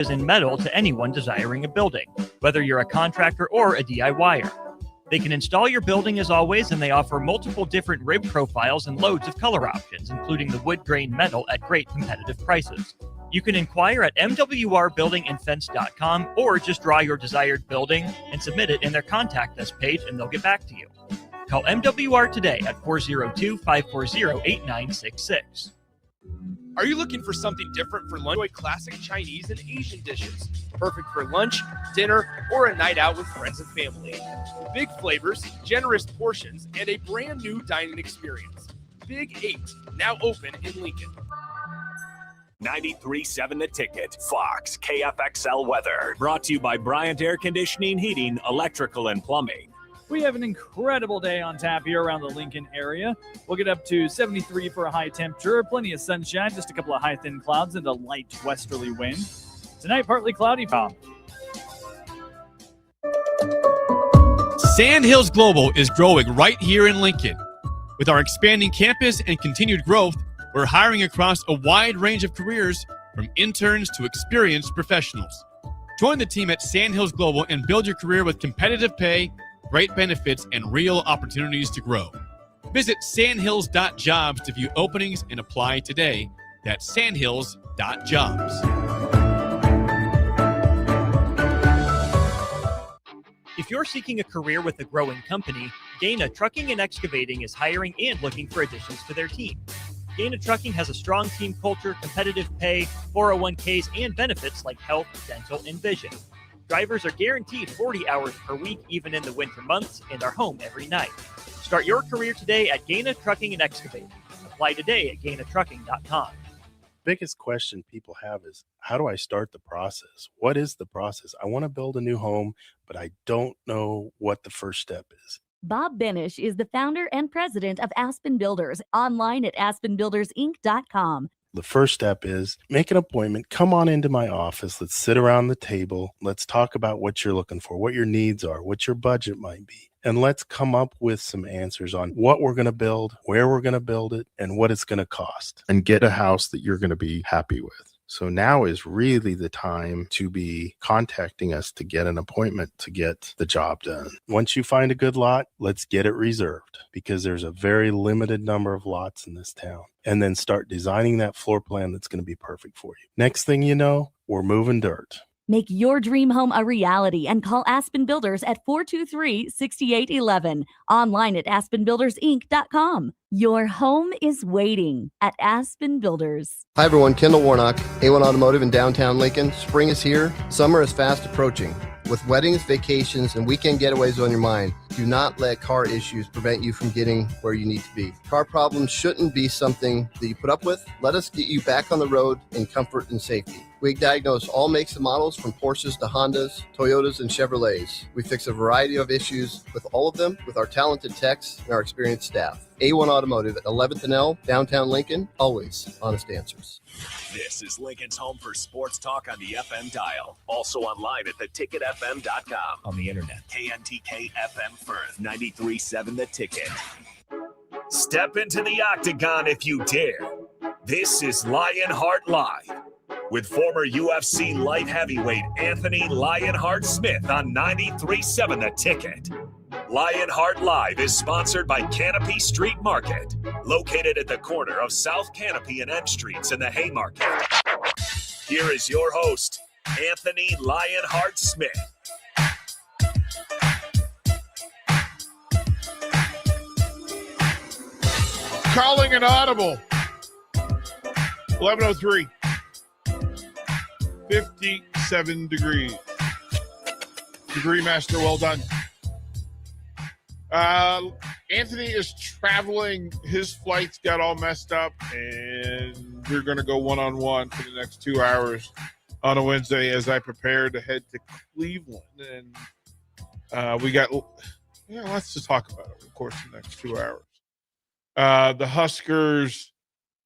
in metal to anyone desiring a building, whether you're a contractor or a DIYer. They can install your building as always, and they offer multiple different rib profiles and loads of color options, including the wood grain metal at great competitive prices. You can inquire at mwrbuildingandfence.com or just draw your desired building and submit it in their contact us page and they'll get back to you. Call MWR today at 402-540-8966. Are you looking for something different for lunch? Enjoy classic Chinese and Asian dishes. Perfect for lunch, dinner, or a night out with friends and family. Big flavors, generous portions, and a brand new dining experience. Big 8, now open in Lincoln. 93.7 The Ticket, Fox, KFXL weather. Brought to you by Bryant Air Conditioning, Heating, Electrical, and Plumbing. We have an incredible day on tap here around the Lincoln area. We'll get up to 73 for a high temperature, plenty of sunshine, just a couple of high thin clouds and a light westerly wind. Tonight, partly cloudy. Sandhills Global is growing right here in Lincoln. With our expanding campus and continued growth, we're hiring across a wide range of careers, from interns to experienced professionals. Join the team at Sandhills Global and build your career with competitive pay, great benefits, and real opportunities to grow. Visit sandhills.jobs to view openings and apply today. That's sandhills.jobs. If you're seeking a career with a growing company, Gaina Trucking and Excavating is hiring and looking for additions to their team. Gaina Trucking has a strong team culture, competitive pay, 401ks, and benefits like health, dental, and vision. Drivers are guaranteed 40 hours per week, even in the winter months, and are home every night. Start your career today at Gaina Trucking and Excavating. Apply today at gainatrucking.com. Biggest question people have is, how do I start the process? What is the process? I want to build a new home, but I don't know what the first step is. Bob Benish is the founder and president of Aspen Builders, online at aspenbuildersinc.com. The first step is make an appointment. Come on into my office. Let's sit around the table. Let's talk about what you're looking for, what your needs are, what your budget might be. And let's come up with some answers on what we're going to build, where we're going to build it, and what it's going to cost, and get a house that you're going to be happy with. So now is really the time to be contacting us to get an appointment to get the job done. Once you find a good lot, let's get it reserved, because there's a very limited number of lots in this town. And then start designing that floor plan that's going to be perfect for you. Next thing you know, we're moving dirt. Make your dream home a reality and call Aspen Builders at 423-6811. Online at aspenbuildersinc.com. Your home is waiting at Aspen Builders. Hi everyone, Kendall Warnock, A1 Automotive in downtown Lincoln. Spring is here. Summer is fast approaching. With weddings, vacations, and weekend getaways on your mind, do not let car issues prevent you from getting where you need to be. Car problems shouldn't be something that you put up with. Let us get you back on the road in comfort and safety. We diagnose all makes and models, from Porsches to Hondas, Toyotas, and Chevrolets. We fix a variety of issues with all of them with our talented techs and our experienced staff. A1 Automotive at 11th and L, downtown Lincoln, always honest answers. This is Lincoln's home for sports talk on the FM dial. Also online at theticketfm.com. On the internet. KNTK FM Firth, 93.7 The Ticket. Step into the octagon if you dare. This is Lionheart Live with former UFC light heavyweight Anthony Lionheart Smith on 93.7 The Ticket. Lionheart Live is sponsored by Canopy Street Market, located at the corner of South Canopy and M Streets in the Haymarket. Here is your host, Anthony Lionheart Smith. Calling an audible. 11:03. 57 degrees. Degree Master, well done. Anthony is traveling. His flights got all messed up, and we're going to go one-on-one for the next 2 hours on a Wednesday as I prepare to head to Cleveland. And we got lots to talk about over the course of the next 2 hours. The Huskers,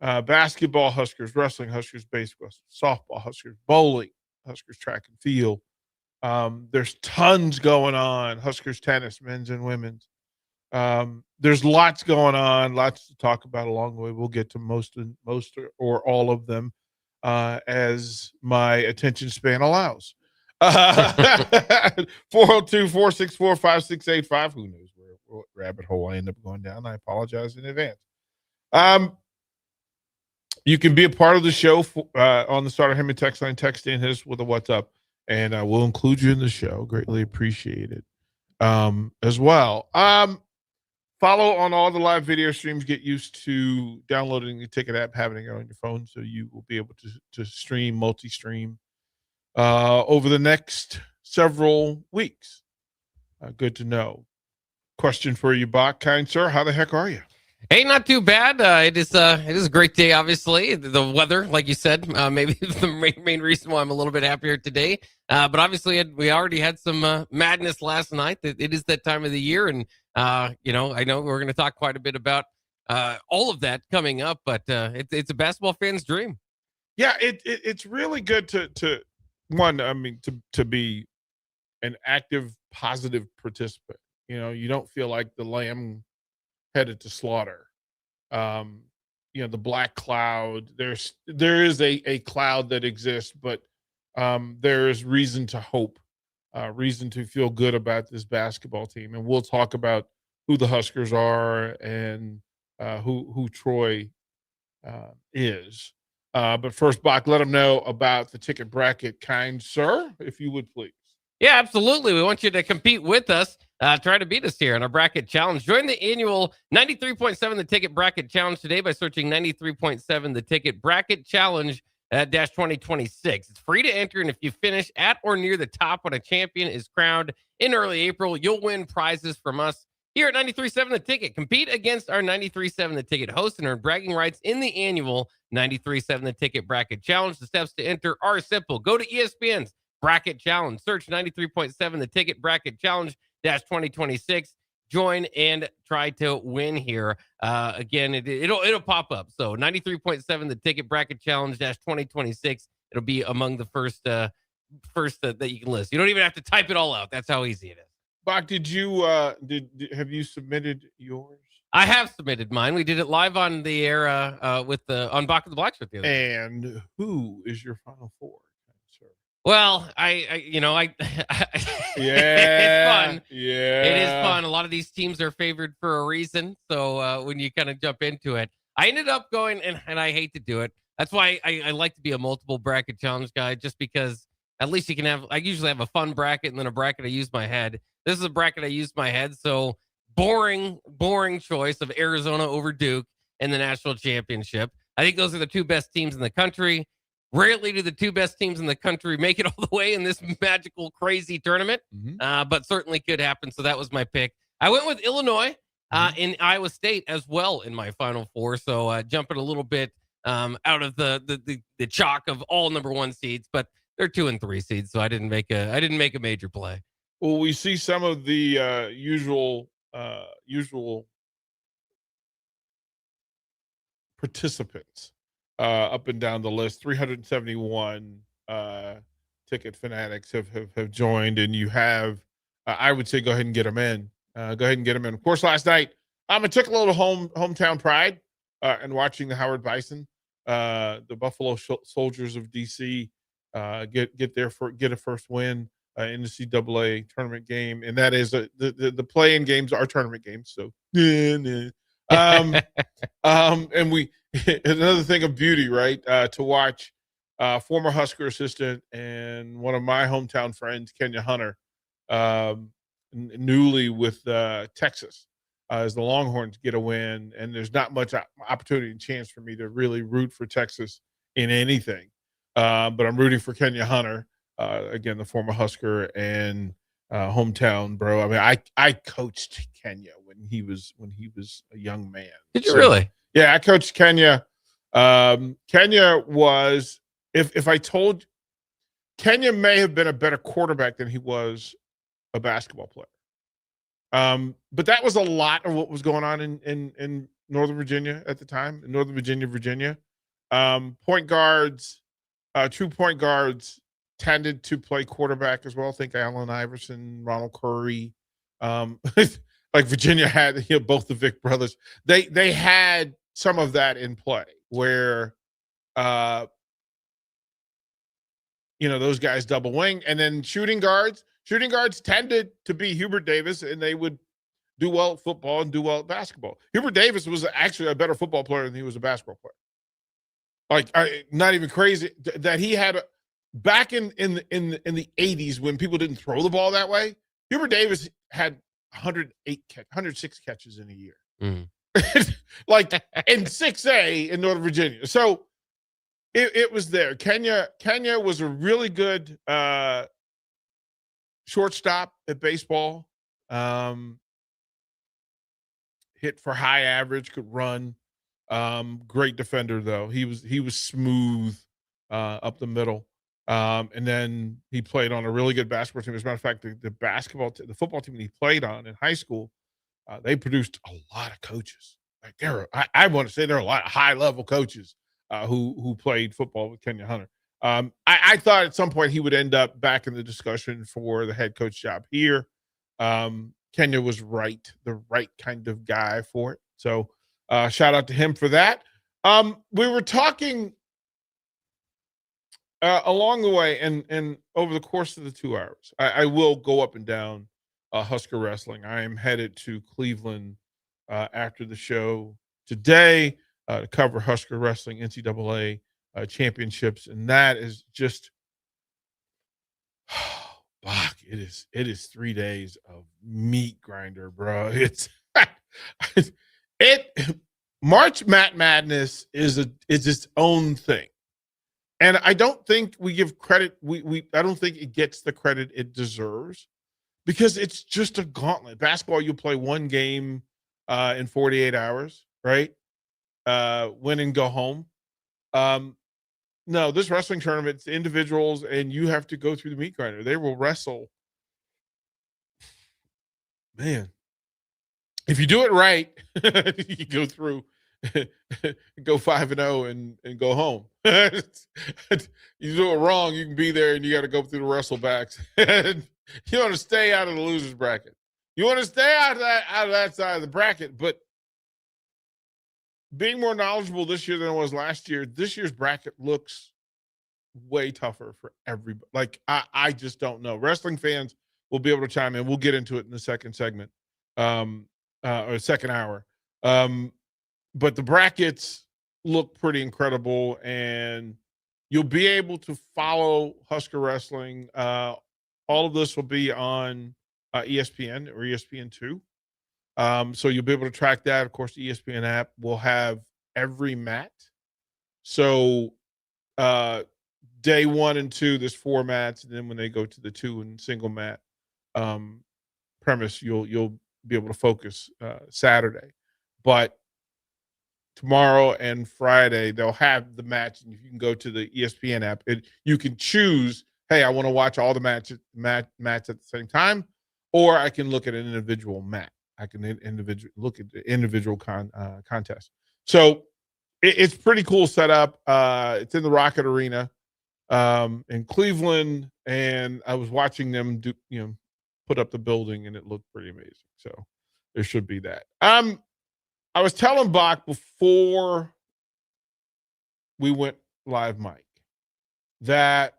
basketball Huskers, wrestling Huskers, baseball, softball Huskers, bowling Huskers, track and field. There's tons going on. Huskers tennis, men's and women's. There's lots going on, lots to talk about along the way. We'll get to most or all of them. as my attention span allows. 402-464-5685. Who knows what rabbit hole I end up going down? I apologize in advance. You can be a part of the show on the Starter Heyman text line. Text in, hit us with a what's up, and we'll include you in the show. Greatly appreciate it as well. Follow on all the live video streams. Get used to downloading the Ticket app, having it on your phone, so you will be able to stream, multi-stream over the next several weeks. Good to know. Question for you, Bach. Kind sir, how the heck are you? Hey, not too bad. It is a great day, obviously. The weather, like you said, maybe the main reason why I'm a little bit happier today. But obviously, we already had some madness last night. It is that time of the year. And, I know we're going to talk quite a bit about all of that coming up. But it's a basketball fan's dream. Yeah, it's really good to be an active, positive participant. You don't feel like the lamb headed to slaughter. The black cloud, there is a cloud that exists, but there is reason to hope, reason to feel good about this basketball team. And we'll talk about who the Huskers are and who Troy is. But first, Bach, let them know about the ticket bracket, kind sir, if you would please. Yeah, absolutely. We want you to compete with us. Try to beat us here on our bracket challenge. Join the annual 93.7 The Ticket Bracket Challenge today by searching 93.7 The Ticket Bracket Challenge dash 2026. It's free to enter, and if you finish at or near the top when a champion is crowned in early April, you'll win prizes from us here at 93.7 The Ticket. Compete against our 93.7 The Ticket host and earn bragging rights in the annual 93.7 The Ticket Bracket Challenge. The steps to enter are simple. Go to ESPN's Bracket Challenge. Search 93.7 The Ticket Bracket Challenge dash 2026. Join and try to win here. Again, it'll pop up. So 93.7 The Ticket Bracket Challenge dash 2026. It'll be among the first that you can list. You don't even have to type it all out. That's how easy it is. Bach, did you have you submitted yours? I have submitted mine. We did it live on the air on Bach of the Blacksmith the other day. And who is your final four? Well, yeah, it's fun. Yeah, it is fun. A lot of these teams are favored for a reason. So when you kind of jump into it, I ended up going, and I hate to do it. That's why I like to be a multiple bracket challenge guy, just because at least you can have. I usually have a fun bracket and then a bracket I use my head. This is a bracket I use my head. So boring choice of Arizona over Duke in the national championship. I think those are the two best teams in the country. Rarely do the two best teams in the country make it all the way in this magical, crazy tournament, but certainly could happen. So that was my pick. I went with Illinois in Iowa State as well in my final four. So jumping a little bit out of the chalk of all number one seeds, but they're 2 and 3 seeds. So I didn't make a major play. Well, we see some of the usual participants up and down the list. 371 ticket fanatics have joined, and you have I would say go ahead and get them in. Of course, last night it took a little hometown pride and watching the Howard Bison, the Buffalo Soldiers of DC, get a first win in the CAA tournament game, and that is the play-in games are tournament games. So and we another thing of beauty, right? To watch former Husker assistant and one of my hometown friends, Kenya Hunter, newly with Texas, as the Longhorns get a win, and there's not much opportunity and chance for me to really root for Texas in anything, but I'm rooting for Kenya Hunter, again, the former Husker and hometown bro. I mean, I coached Kenya when he was a young man. Did you really? Yeah, I coached Kenya. Kenya was, if I told, Kenya may have been a better quarterback than he was a basketball player. But that was a lot of what was going on in Northern Virginia at the time, in Northern Virginia. Point guards, true point guards tended to play quarterback as well. Think Allen Iverson, Ronald Curry. Like Virginia had, both the Vic brothers. They had some of that in play where those guys double wing. And then shooting guards tended to be Hubert Davis, and they would do well at football and do well at basketball. Hubert Davis was actually a better football player than he was a basketball player. Like, not even crazy that he had back in the 80s when people didn't throw the ball that way. Hubert Davis had 106 catches in a year, like in 6A in Northern Virginia. So it was there. Kenya was a really good shortstop at baseball. Hit for high average, could run. Great defender though. He was smooth up the middle. And then he played on a really good basketball team. As a matter of fact, the football team that he played on in high school, they produced a lot of coaches. Like I want to say there are a lot of high level coaches who played football with Kenya Hunter. I thought at some point he would end up back in the discussion for the head coach job here. Kenya was the right kind of guy for it. So shout out to him for that. We were talking along the way and over the course of the 2 hours. I will go up and down Husker Wrestling. I am headed to Cleveland after the show today to cover Husker Wrestling NCAA championships, and that is just fuck. It is 3 days of meat grinder, bro. It's March Madness is its own thing, and I don't think we give credit. I don't think it gets the credit it deserves because it's just a gauntlet. Basketball, you play one game in 48 hours, right? Win and go home. No, this wrestling tournament, it's individuals, and you have to go through the meat grinder. They will wrestle. Man, if you do it right, you go through, go 5-0 and go home. You do it wrong, you can be there and you got to go through the wrestlebacks. You want to stay out of the losers bracket. You want to stay out of that side of the bracket, but being more knowledgeable this year than it was last year, this year's bracket looks way tougher for everybody. Like, I just don't know. Wrestling fans will be able to chime in. We'll get into it in the second segment, or second hour. But the brackets look pretty incredible, and you'll be able to follow Husker Wrestling. All of this will be on ESPN or ESPN2. So you'll be able to track that. Of course, the ESPN app will have every mat. So day 1 and 2, there's 4 mats. And then when they go to the 2 and single mat premise, you'll be able to focus Saturday. But tomorrow and Friday, they'll have the match. And if you can go to the ESPN app, you can choose, hey, I want to watch all the mats at the same time, or I can look at an individual mat. I can look at the individual contest. So it's pretty cool setup. It's in the Rocket Arena in Cleveland, and I was watching them put up the building, and it looked pretty amazing. So there should be that. I was telling Bach before we went live, Mike, that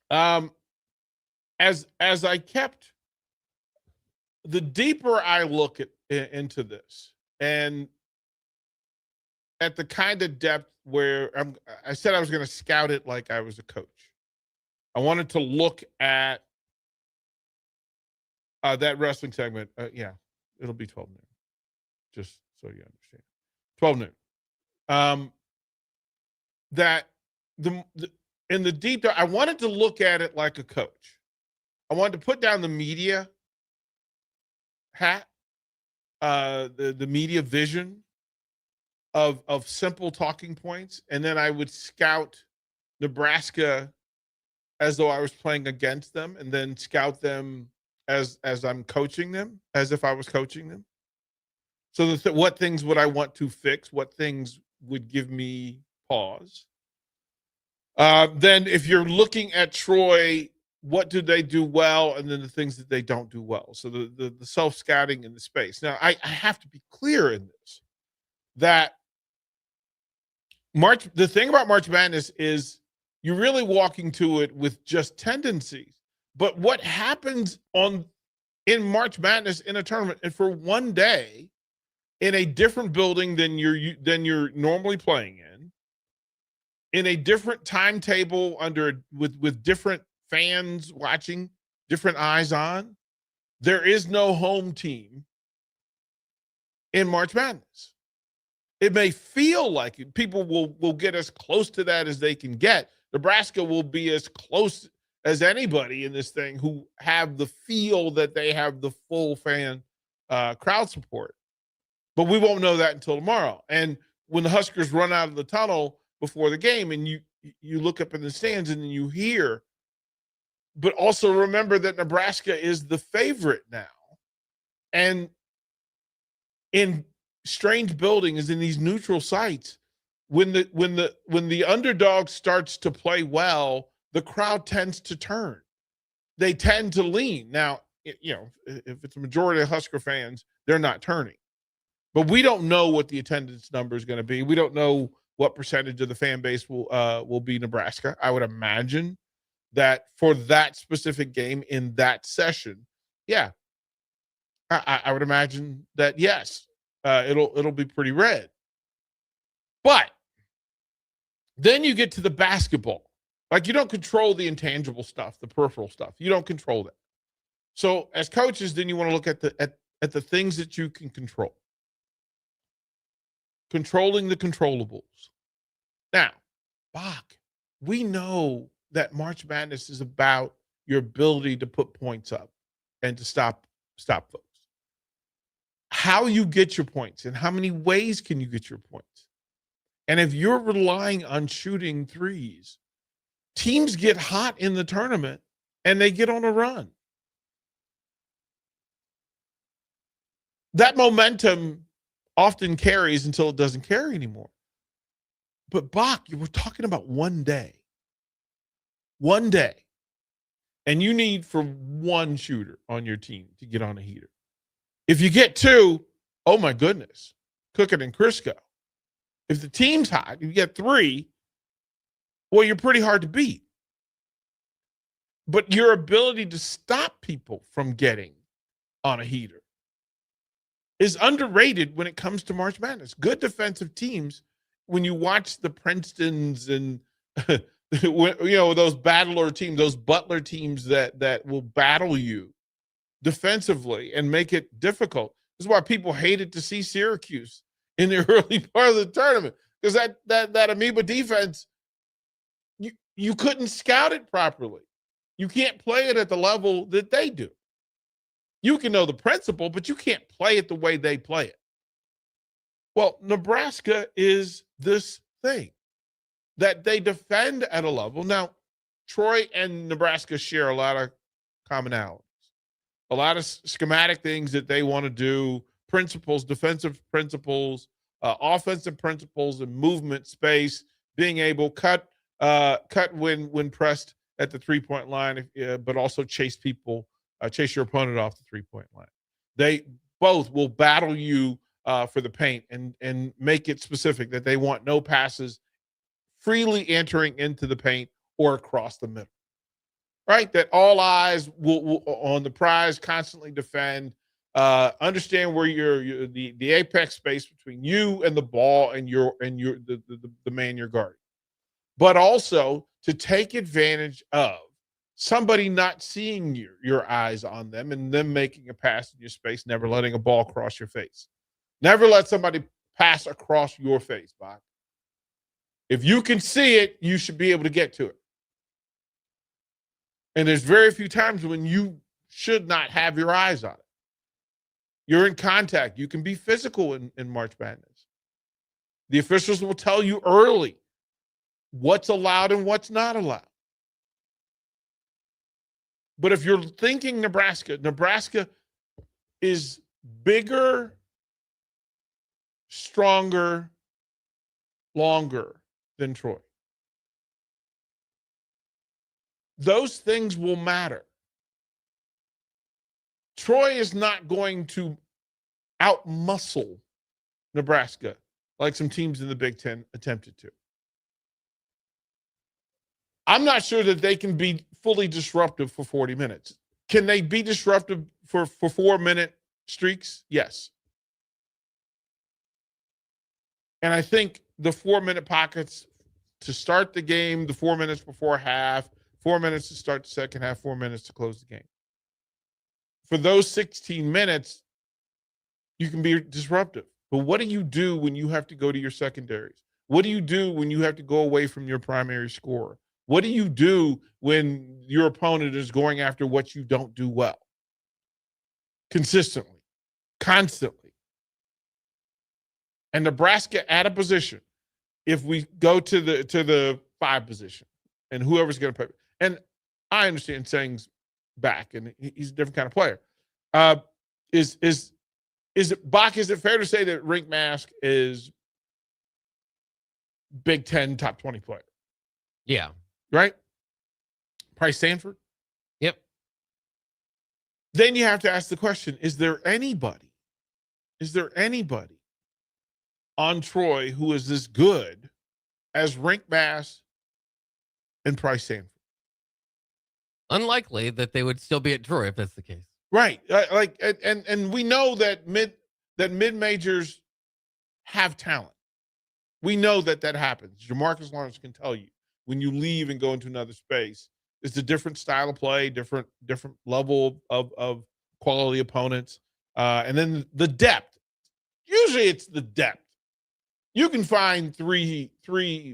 as I kept. The deeper I look into this, and at the kind of depth where I said I was going to scout it like I was a coach. I wanted to look at that wrestling segment. Yeah, it'll be 12 noon, just so you understand. 12 noon. That in the deep dive, I wanted to look at it like a coach. I wanted to put down the media hat, the media vision of simple talking points, and then I would scout Nebraska as though I was playing against them, and then scout them as I'm coaching them, as if I was coaching them. So what things would I want to fix? What things would give me pause? Then if you're looking at Troy, what do they do well, and then the things that they don't do well. So the self-scouting in the space. Now, I have to be clear in this, that the thing about March Madness is You're really walking to it with just tendencies. But what happens in March Madness in a tournament and for one day in a different building than you're normally playing in a different timetable with different fans watching, different eyes on, there is no home team in March Madness. It may feel like it. People will get as close to that as they can get. Nebraska will be as close as anybody in this thing who have the feel that they have the full fan crowd support. But we won't know that until tomorrow. And when the Huskers run out of the tunnel before the game and you look up in the stands and you hear, but also remember that Nebraska is the favorite now. And in strange buildings, in these neutral sites, when the underdog starts to play well, the crowd tends to turn. They tend to lean. Now, if it's a majority of Husker fans, they're not turning. But we don't know what the attendance number is going to be. We don't know what percentage of the fan base will be Nebraska. I would imagine that for that specific game in that session, yeah, I would imagine that yes, it'll be pretty red. But then you get to the basketball. Like, you don't control the intangible stuff, the peripheral stuff. You don't control that. So as coaches, then you want to look at the things that you can control. Controlling the controllables. Now, Bach, we know that March Madness is about your ability to put points up and to stop folks. How you get your points and how many ways can you get your points? And if you're relying on shooting threes, teams get hot in the tournament and they get on a run. That momentum often carries until it doesn't carry anymore. But Bach, you were talking about one day. One day. And you need for one shooter on your team to get on a heater. If you get two, oh my goodness, cook it in Crisco. If the team's hot, you get three, well, you're pretty hard to beat. But your ability to stop people from getting on a heater is underrated when it comes to March Madness. Good defensive teams, when you watch the Princetons and those battler teams, those Butler teams that will battle you defensively and make it difficult. This is why people hated to see Syracuse in the early part of the tournament, because that amoeba defense, you couldn't scout it properly. You can't play it at the level that they do. You can know the principle, but you can't play it the way they play it. Well, Nebraska is this thing that they defend at a level. Now, Troy and Nebraska share a lot of commonalities, a lot of schematic things that they want to do, principles, defensive principles, offensive principles, and movement space, being able cut when pressed at the three-point line, but also chase your opponent off the three-point line. They both will battle you for the paint and make it specific that they want no passes freely entering into the paint or across the middle, right? That all eyes will on the prize, constantly defend, understand where the apex space between you and the ball and the man you're guarding, but also to take advantage of somebody not seeing your eyes on them and them making a pass in your space, never letting a ball cross your face. Never let somebody pass across your face, Bach. If you can see it, you should be able to get to it. And there's very few times when you should not have your eyes on it. You're in contact. You can be physical in March Madness. The officials will tell you early what's allowed and what's not allowed. But if you're thinking Nebraska is bigger, stronger, longer than Troy. Those things will matter. Troy is not going to outmuscle Nebraska like some teams in the Big Ten attempted to. I'm not sure that they can be fully disruptive for 40 minutes. Can they be disruptive for 4-minute streaks? Yes. And I think the 4-minute pockets to start the game, the 4 minutes before half, 4 minutes to start the second half, 4 minutes to close the game. For those 16 minutes, you can be disruptive. But what do you do when you have to go to your secondaries? What do you do when you have to go away from your primary scorer? What do you do when your opponent is going after what you don't do well? Consistently, constantly. And Nebraska at a position, if we go to the 5 position and whoever's going to play, and I understand Tseng's back and he's a different kind of player. Is it Bach? Is it fair to say that Rink Mask is Big Ten top 20 player? Yeah. Right? Price Sanford? Yep. Then you have to ask the question, is there anybody on Troy who is as good as Rink Mask and Price Sanford? Unlikely that they would still be at Troy if that's the case. Right. And we know that mid-majors have talent. We know that happens. Jamarcus Lawrence can tell you when you leave and go into another space, it's a different style of play, different level of quality opponents. And then the depth. Usually it's the depth. You can find three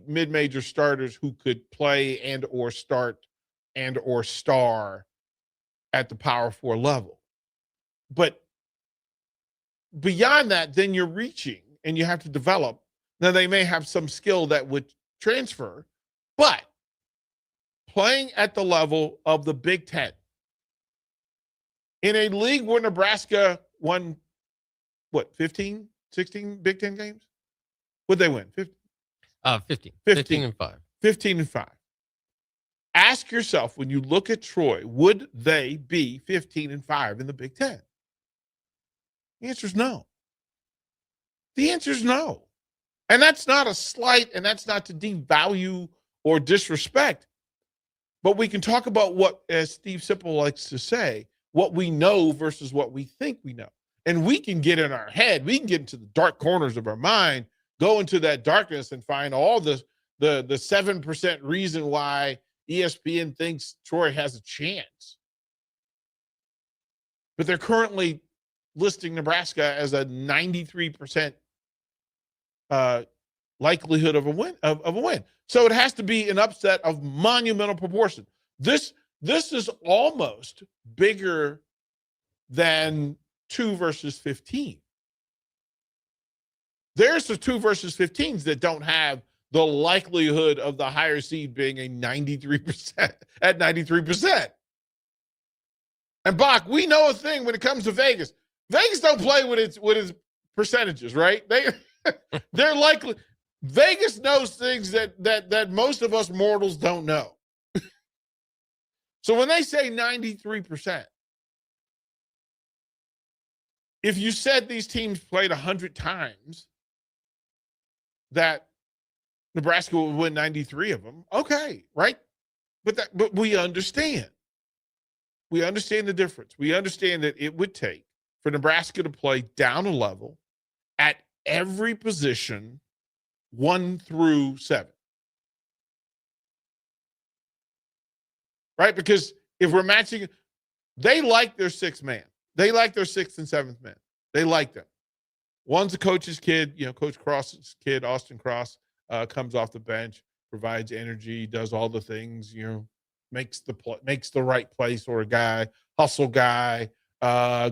mid-major starters who could play and or start and or star at the Power 4 level. But beyond that, then you're reaching and you have to develop. Now, they may have some skill that would transfer, but playing at the level of the Big Ten in a league where Nebraska won, 15, 16 Big Ten games? What'd they win? 15? 15. 15 and 5. 15 and 5. Ask yourself, when you look at Troy, would they be 15 and 5 in the Big Ten? The answer is no. The answer is no. And that's not a slight, and that's not to devalue or disrespect. But we can talk about what, as Steve Sipple likes to say, what we know versus what we think we know. And we can get in our head, we can get into the dark corners of our mind, go into that darkness and find all the 7% reason why ESPN thinks Troy has a chance. But they're currently listing Nebraska as a 93% likelihood of a win. So it has to be an upset of monumental proportion. This is almost bigger than 2 versus 15. There's the 2 versus 15s that don't have the likelihood of the higher seed being a 93% at 93%. And Bach, we know a thing when it comes to Vegas. Vegas don't play with its percentages, right? They're likely. Vegas knows things that most of us mortals don't know. So when they say 93%, if you said these teams played 100 times, that Nebraska would win 93 of them, okay, right? But we understand. We understand the difference. We understand that it would take for Nebraska to play down a level at every position 1 through 7. Right? Because if we're matching, they like their 6th man. They like their 6th and 7th men. They like them. One's a coach's kid, Coach Cross's kid, Austin Cross, comes off the bench, provides energy, does all the things, makes the right play sort of guy, hustle guy,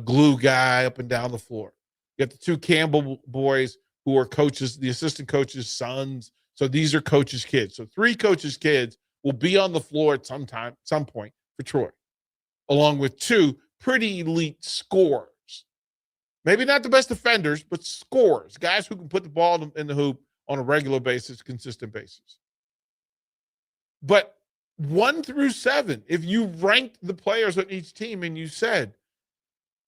glue guy up and down the floor. You got the 2 Campbell boys who are coaches, the assistant coaches' sons. So these are coaches' kids. So 3 coaches' kids will be on the floor at some point for Troy, along with 2 pretty elite scorers. Maybe not the best defenders, but scorers, guys who can put the ball in the hoop on a regular basis, consistent basis. But 1 through 7, if you ranked the players on each team and you said,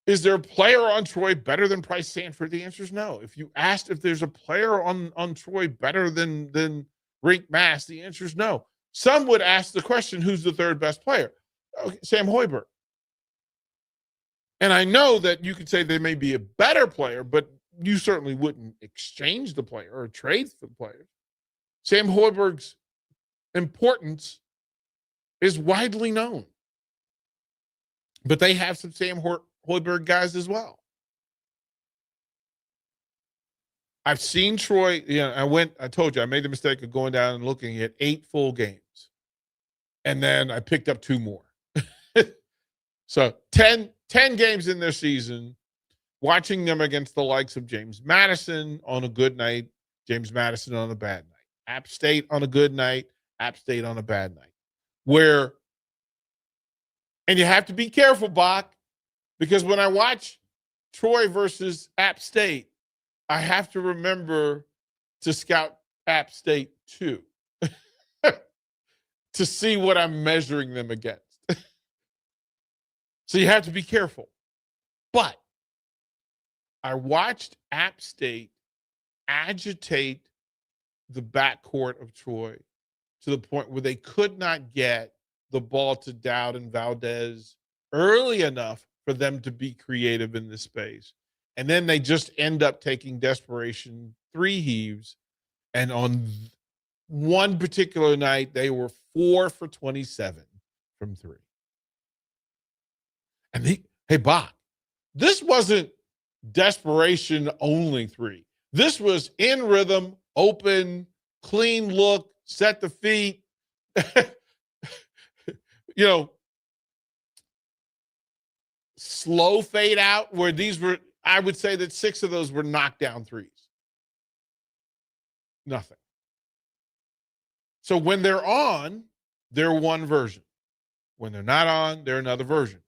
is there a player on Troy better than Price Sanford? The answer is no. If you asked if there's a player on Troy better than Rink Mask, the answer is no. Some would ask the question, who's the third best player? Okay, Sam Hoiberg. And I know that you could say they may be a better player, but you certainly wouldn't exchange the player or trade for the player. Sam Hoiberg's importance is widely known. But they have some Sam Hoiberg guys as well. I've seen Troy, I told you, I made the mistake of going down and looking at 8 full games. And then I picked up 2 more. So 10 games in their season, watching them against the likes of James Madison on a good night, James Madison on a bad night, App State on a good night, App State on a bad night. And you have to be careful, Bach, because when I watch Troy versus App State, I have to remember to scout App State too, to see what I'm measuring them against. So you have to be careful. But I watched App State agitate the backcourt of Troy to the point where they could not get the ball to Dowd and Valdez early enough for them to be creative in this space. And then they just end up taking desperation 3 heaves. And on one particular night, they were 4 for 27 from 3. And hey, Bob, this wasn't desperation only 3. This was in rhythm, open, clean look, set the feet. Slow fade out, where these were, I would say that 6 of those were knockdown 3s. Nothing. So when they're on, they're one version. When they're not on, they're another version.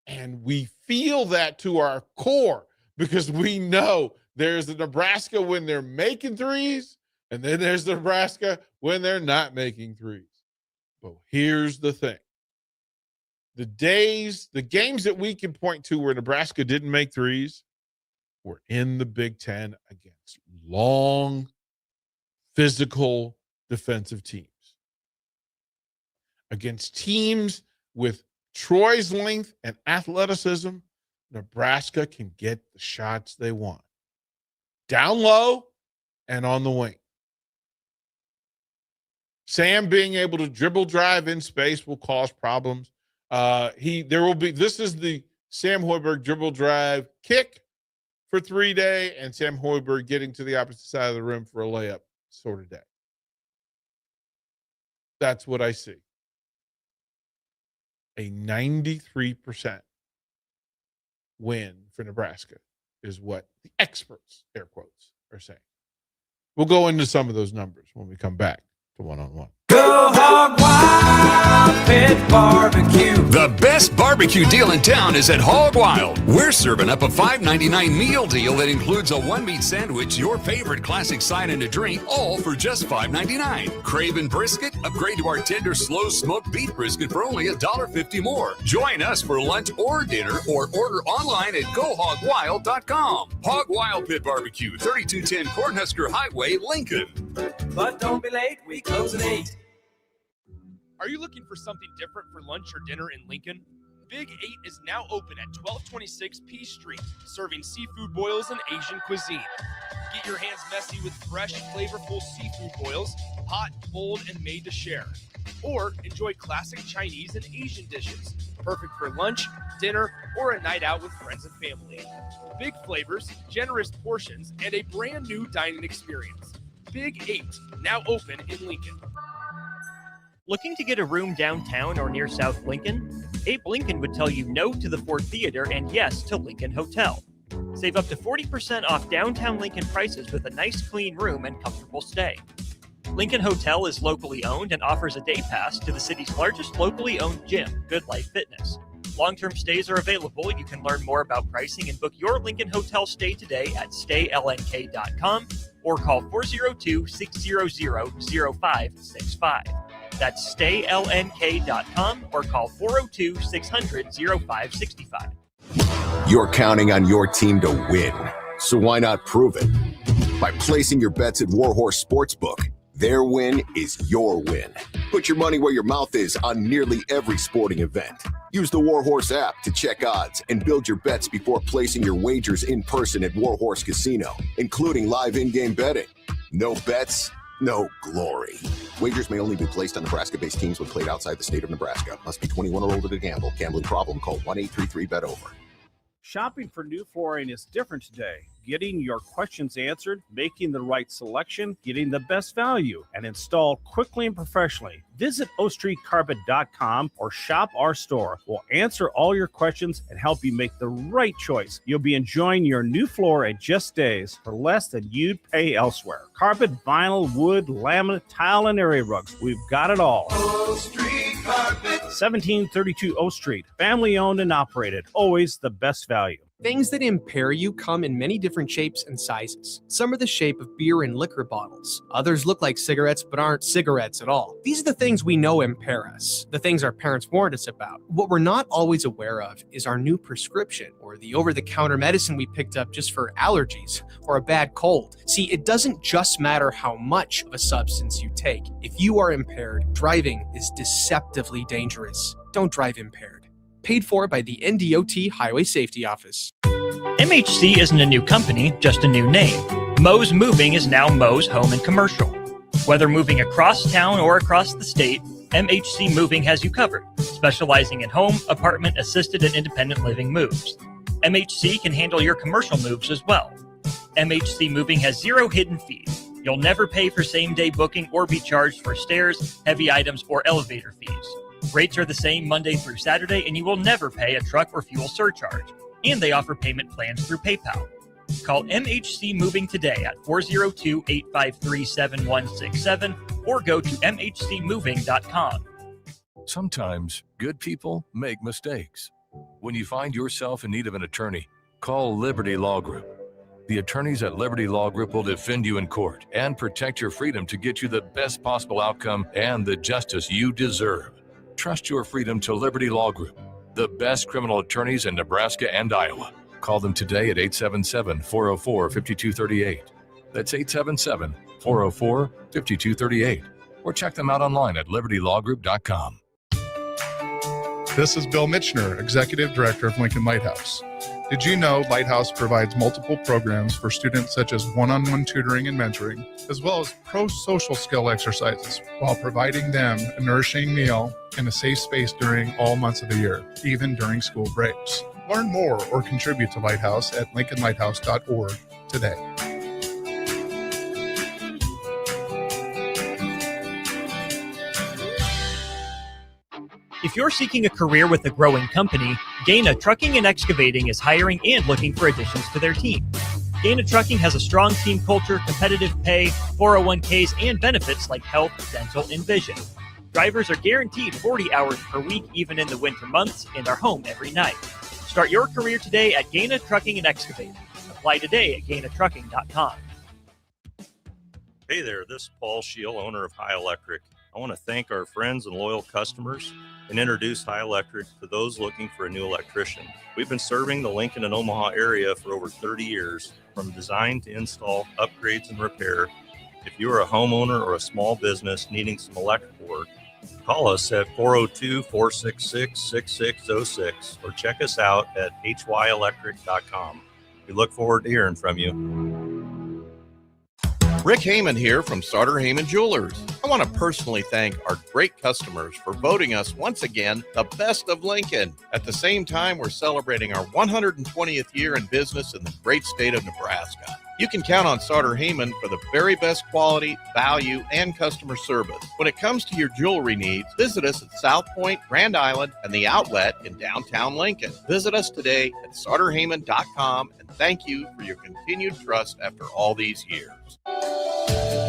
And we feel that to our core because we know there's the Nebraska when they're making 3s, and then there's the Nebraska when they're not making 3s. But here's the thing. The games that we can point to where Nebraska didn't make 3s were in the Big Ten against long, physical, defensive teams. Against teams with Troy's length and athleticism, Nebraska can get the shots they want. Down low and on the wing. Sam being able to dribble drive in space will cause problems. This is the Sam Hoiberg dribble drive kick for 3 day, and Sam Hoiberg getting to the opposite side of the rim for a layup sort of day. That's what I see. A 93% win for Nebraska is what the experts, air quotes, are saying. We'll go into some of those numbers when we come back to One-on-One. Go Hog Wild Pit Barbecue. The best barbecue deal in town is at Hog Wild. We're serving up a $5.99 meal deal that includes a 1-meat sandwich, your favorite classic side and a drink, all for just $5.99. Craving brisket? Upgrade to our tender, slow-smoked beef brisket for only $1.50 more. Join us for lunch or dinner, or order online at GoHogWild.com. Hog Wild Pit Barbecue, 3210 Cornhusker Highway, Lincoln. But don't be late, we close at 8. Are you looking for something different for lunch or dinner in Lincoln? Big 8 is now open at 1226 P Street, serving seafood boils and Asian cuisine. Get your hands messy with fresh, flavorful seafood boils, hot, cold, and made to share. Or enjoy classic Chinese and Asian dishes, perfect for lunch, dinner, or a night out with friends and family. Big flavors, generous portions, and a brand new dining experience. Big 8, now open in Lincoln. Looking to get a room downtown or near South Lincoln? Abe Lincoln would tell you no to the Ford Theater and yes to Lincoln Hotel. Save up to 40% off downtown Lincoln prices with a nice clean room and comfortable stay. Lincoln Hotel is locally owned and offers a day pass to the city's largest locally owned gym, Good Life Fitness. Long-term stays are available. You can learn more about pricing and book your Lincoln Hotel stay today at staylnk.com or call 402-600-0565. That's staylnk.com or call 402-600-0565. You're counting on your team to win, so why not prove it? By placing your bets at Warhorse Sportsbook. Their win is your win. Put your money where your mouth is on nearly every sporting event. Use the Warhorse app to check odds and build your bets before placing your wagers in person at Warhorse Casino, including live in-game betting. No bets, no glory. Wagers may only be placed on Nebraska-based teams when played outside the state of Nebraska. Must be 21 or older to gamble. Gambling problem? Call 1-833-BET-OVER. Shopping for new flooring is different today. Getting your questions answered, making the right selection, getting the best value, and installed quickly and professionally. Visit OStreetCarpet.com or shop our store. We'll answer all your questions and help you make the right choice. You'll be enjoying your new floor in just days for less than you'd pay elsewhere. Carpet, vinyl, wood, laminate, tile, and area rugs. We've got it all. O Street Carpet. 1732 O Street. Family owned and operated. Always the best value. Things that impair you come in many different shapes and sizes. Some are the shape of beer and liquor bottles. Others look like cigarettes but aren't cigarettes at all. These are the things we know impair us, the things our parents warned us about. What we're not always aware of is our new prescription or the over-the-counter medicine we picked up just for allergies or a bad cold. See, it doesn't just matter how much of a substance you take. If you are impaired, driving is deceptively dangerous. Don't drive impaired. Paid for by the NDOT Highway Safety Office. MHC isn't a new company, just a new name. Moe's Moving is now Moe's Home and Commercial. Whether moving across town or across the state, MHC Moving has you covered, specializing in home, apartment, assisted, and independent living moves. MHC can handle your commercial moves as well. MHC Moving has 0 hidden fees. You'll never pay for same-day booking or be charged for stairs, heavy items, or elevator fees. Rates are the same Monday through Saturday, and you will never pay a truck or fuel surcharge. And they offer payment plans through PayPal. Call MHC Moving today at 402-853-7167 or go to mhcmoving.com. Sometimes good people make mistakes. When you find yourself in need of an attorney, call Liberty Law Group. The attorneys at Liberty Law Group will defend you in court and protect your freedom to get you the best possible outcome and the justice you deserve. Trust your freedom to Liberty Law Group, the best criminal attorneys in Nebraska and Iowa. Call them today at 877-404-5238. That's 877-404-5238. Or check them out online at libertylawgroup.com. This is Bill Mitchner, Executive Director of Lincoln Lighthouse. Did you know Lighthouse provides multiple programs for students such as one-on-one tutoring and mentoring, as well as pro-social skill exercises, while providing them a nourishing meal and a safe space during all months of the year, even during school breaks? Learn more or contribute to Lighthouse at lincolnlighthouse.org today. If you're seeking a career with a growing company, Gaina Trucking and Excavating is hiring and looking for additions to their team. Gaina Trucking has a strong team culture, competitive pay, 401ks, and benefits like health, dental, and vision. Drivers are guaranteed 40 hours per week, even in the winter months, and are home every night. Start your career today at Gaina Trucking and Excavating. Apply today at gainatrucking.com. Hey there, this is Paul Scheel, owner of High Electric. I want to thank our friends and loyal customers and introduce High Electric to those looking for a new electrician. We've been serving the Lincoln and Omaha area for over 30 years, from design to install, upgrades, and repair. If you are a homeowner or a small business needing some electrical work, call us at 402-466-6606 or check us out at hyelectric.com. We look forward to hearing from you. Rick Heyman here from Sartor Heyman Jewelers. I want to personally thank our great customers for voting us once again the best of Lincoln. At the same time, we're celebrating our 120th year in business in the great state of Nebraska. You can count on Sartor Heyman for the very best quality, value, and customer service. When it comes to your jewelry needs, visit us at South Point, Grand Island, and the Outlet in downtown Lincoln. Visit us today at sartorheyman.com, and thank you for your continued trust after all these years.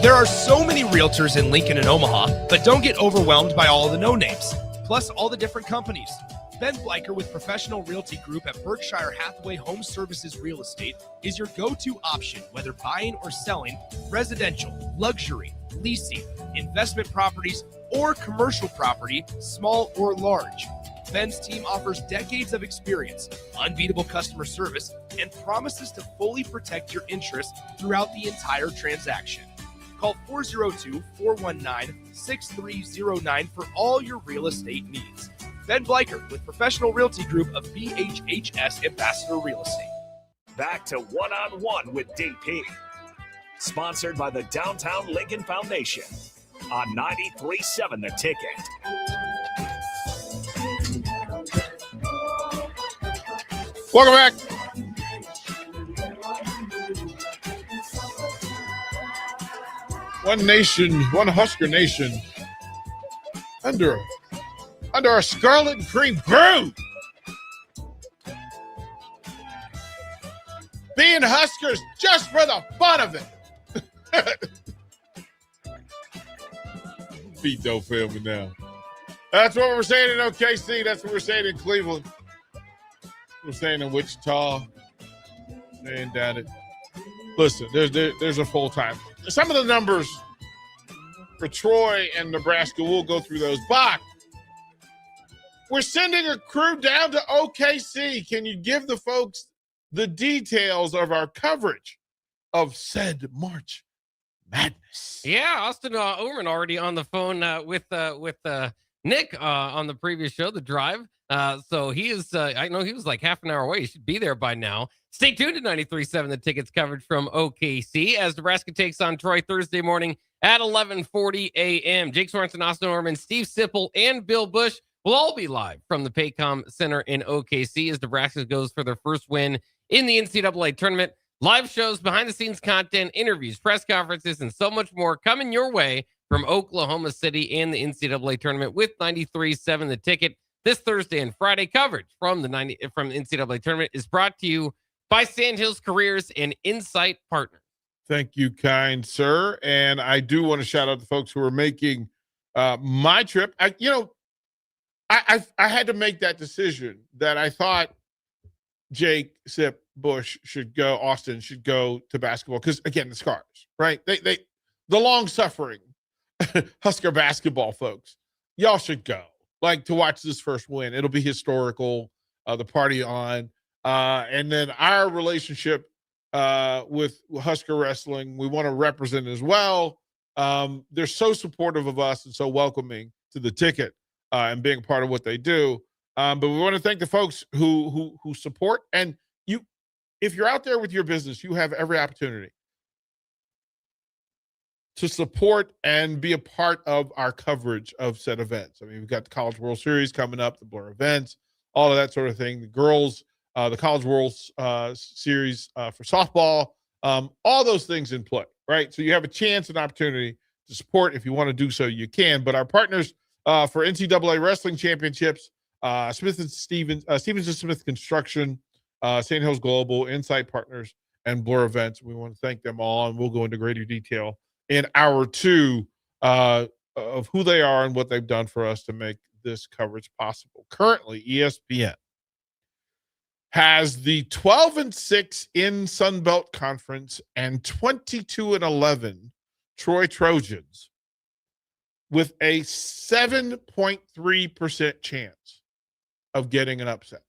There are so many realtors in Lincoln and Omaha, but don't get overwhelmed by all the no-names, plus all the different companies. Ben Bleicher with Professional Realty Group at Berkshire Hathaway Home Services Real Estate is your go-to option, whether buying or selling residential, luxury, leasing, investment properties, or commercial property, small or large. Ben's team offers decades of experience, unbeatable customer service, and promises to fully protect your interests throughout the entire transaction. Call 402-419-6309 for all your real estate needs. Ben Bleicher with Professional Realty Group of BHHS Ambassador Real Estate. Back to One-on-One with DP. Sponsored by the Downtown Lincoln Foundation on 93.7 The Ticket. Welcome back. One nation, one Husker nation under our scarlet and cream groove. Being Huskers just for the fun of it. Beat no family now. That's what we're saying in OKC. That's what we're saying in Cleveland. We're saying in Wichita. Saying down it. Listen, there's a full time. Some of the numbers for Troy and Nebraska, we'll go through those. But we're sending a crew down to OKC. Can you give the folks the details of our coverage of said March Madness? Yeah, Austin Ohrman already on the phone with Nick on the previous show, The Drive. So he is, I know he was like half an hour away. He should be there by now. Stay tuned to 93.7 The Ticket's coverage from OKC as Nebraska takes on Troy Thursday morning at 11:40 a.m. Jake Sorensen, Austin Ohrman, Steve Sipple, and Bill Bush will all be live from the Paycom Center in OKC as Nebraska goes for their first win in the NCAA tournament. Live shows, behind-the-scenes content, interviews, press conferences, and so much more coming your way from Oklahoma City and the NCAA tournament with 93.7 The Ticket. This Thursday and Friday coverage from the NCAA tournament is brought to you by Sandhills Careers and Insight Partners. Thank you, kind sir. And I do want to shout out the folks who are making my trip. I had to make that decision that I thought Jake, Sip, Bush should go, Austin should go to basketball because, again, the Scars, right? The long-suffering Husker basketball folks, y'all should go. Like to watch this first win. It'll be historical, the party on. And then our relationship with Husker Wrestling, we want to represent as well. They're so supportive of us and so welcoming to the ticket and being part of what they do. But we want to thank the folks who support. And if you're out there with your business, you have every opportunity to support and be a part of our coverage of said events. I mean, we've got the College World Series coming up, the Blur events, all of that sort of thing. The girls, the College World Series for softball, all those things in play, right? So you have a chance and opportunity to support. If you want to do so, you can. But our partners for NCAA Wrestling Championships, Smith and Stevens and Smith Construction, Sandhills Global, Insight Partners, and Blur Events. We want to thank them all, and we'll go into greater detail in hour two of who they are and what they've done for us to make this coverage possible. Currently, ESPN has the 12-6 in Sun Belt Conference and 22-11 Troy Trojans with a 7.3% chance of getting an upset.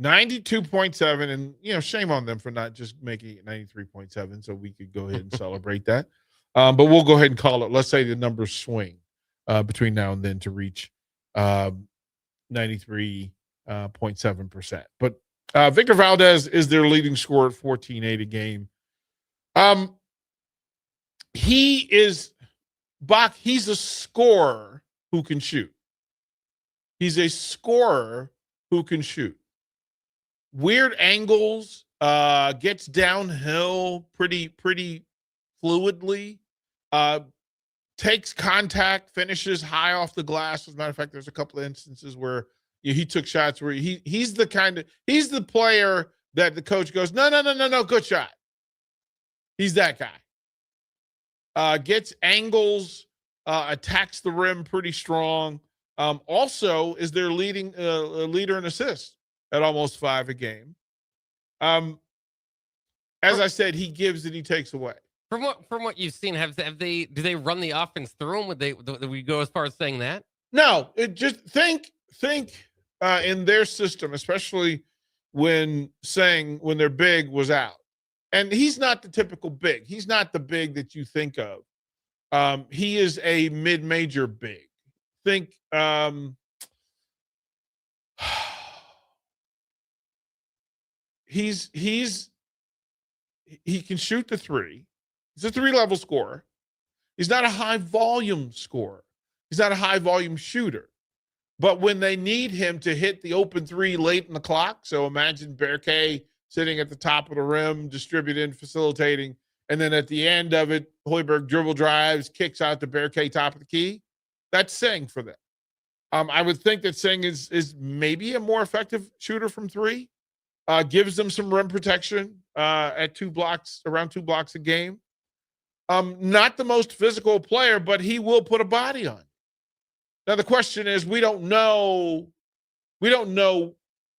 92.7, and shame on them for not just making it 93.7, so we could go ahead and celebrate that. But we'll go ahead and call it. Let's say the numbers swing between now and then to reach 93.7%. But Victor Valdez is their leading scorer at 14.8 a game. He's a scorer who can shoot. He's a scorer who can shoot. Weird angles, gets downhill pretty fluidly, takes contact, finishes high off the glass. As a matter of fact, there's a couple of instances where he took shots where he's the player that the coach goes, no, good shot. He's that guy. Gets angles, attacks the rim pretty strong. Also is their leading leader in assists at almost 5 a game. As I said, he gives and he takes away. From what you've seen, do they run the offense through him? Would we go as far as saying that? No, just think in their system, especially when their big was out. And he's not the typical big. He's not the big that you think of. He is a mid-major big. Think he can shoot the three. He's a 3-level scorer. He's not a high volume scorer. He's not a high volume shooter. But when they need him to hit the open three late in the clock, so imagine Berkay sitting at the top of the rim, distributing, facilitating, and then at the end of it, Hoiberg dribble drives, kicks out to Berkay top of the key. That's Singh for them. I would think that Singh is maybe a more effective shooter from three. Gives them some rim protection at around 2 blocks a game. Not the most physical player, but he will put a body on. Now the question is, we don't know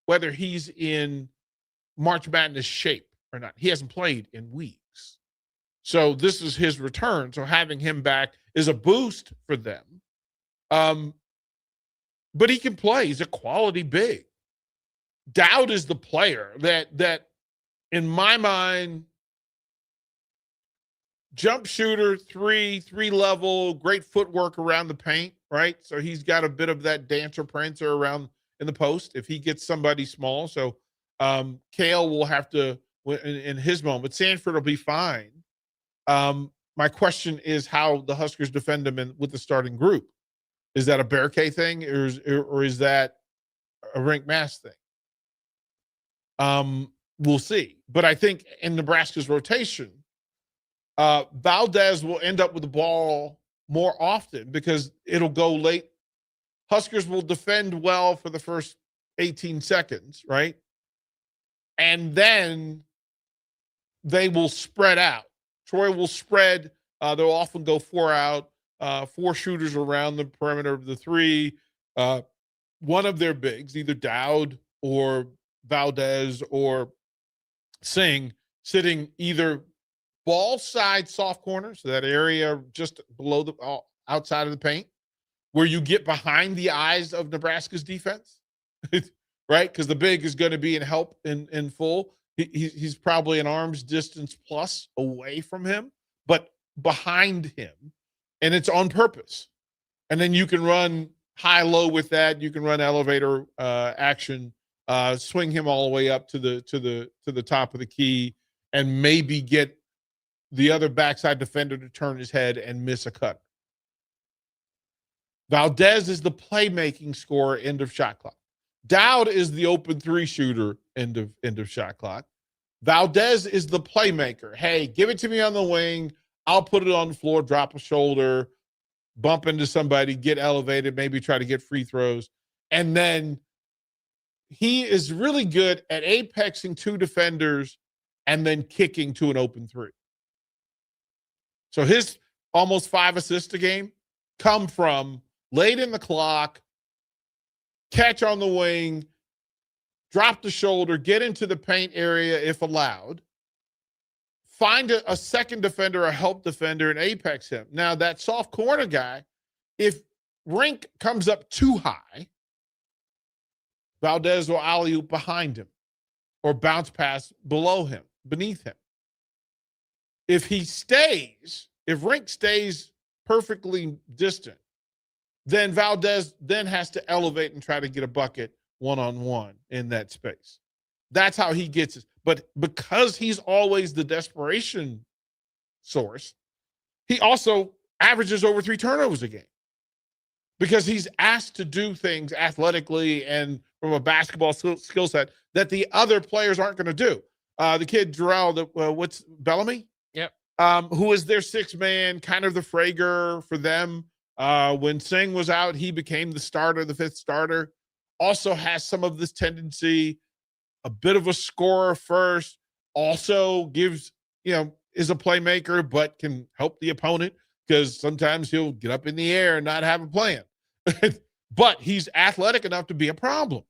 whether he's in March Madness shape or not. He hasn't played in weeks. So this is his return. So having him back is a boost for them. But he can play. He's a quality big. Dowd is the player that in my mind, jump shooter, three level, great footwork around the paint, right? So he's got a bit of that dancer prancer around in the post if he gets somebody small. So Cale will have to, in his moment, Sanford will be fine. My question is how the Huskers defend him with the starting group. Is that a Berkay thing or is that a Rink Mass thing? We'll see. But I think in Nebraska's rotation, Valdez will end up with the ball more often because it'll go late. Huskers will defend well for the first 18 seconds, right? And then they will spread out. Troy will spread. They'll often go 4 out, 4 shooters around the perimeter of the three. One of their bigs, either Dowd or Valdez or Singh, sitting either ball side soft corner, so that area just below the outside of the paint, where you get behind the eyes of Nebraska's defense, right? Because the big is going to be in help in full. He's probably an arm's distance plus away from him, but behind him, and it's on purpose. And then you can run high-low with that. You can run elevator action, swing him all the way up to the top of the key, and maybe get the other backside defender to turn his head and miss a cut. Valdez is the playmaking scorer, end of shot clock. Dowd is the open three shooter, end of shot clock. Valdez is the playmaker. Hey, give it to me on the wing. I'll put it on the floor, drop a shoulder, bump into somebody, get elevated, maybe try to get free throws. And then he is really good at apexing 2 defenders and then kicking to an open three. So his almost 5 assists a game come from late in the clock, catch on the wing, drop the shoulder, get into the paint area if allowed, find a second defender, a help defender, and apex him. Now, that soft corner guy, if Rink comes up too high, Valdez will alley-oop behind him or bounce pass beneath him. If Rink stays perfectly distant, then Valdez then has to elevate and try to get a bucket one-on-one in that space. That's how he gets it. But because he's always the desperation source, he also averages over 3 turnovers a game because he's asked to do things athletically and from a basketball skill set that the other players aren't going to do. The kid, Jarrell, what's Bellamy? Yep. Who is their 6th man, kind of the Frager for them. When Singh was out, he became the starter, the 5th starter. Also has some of this tendency, a bit of a scorer first, also gives, is a playmaker, but can help the opponent because sometimes he'll get up in the air and not have a plan. But he's athletic enough to be a problem.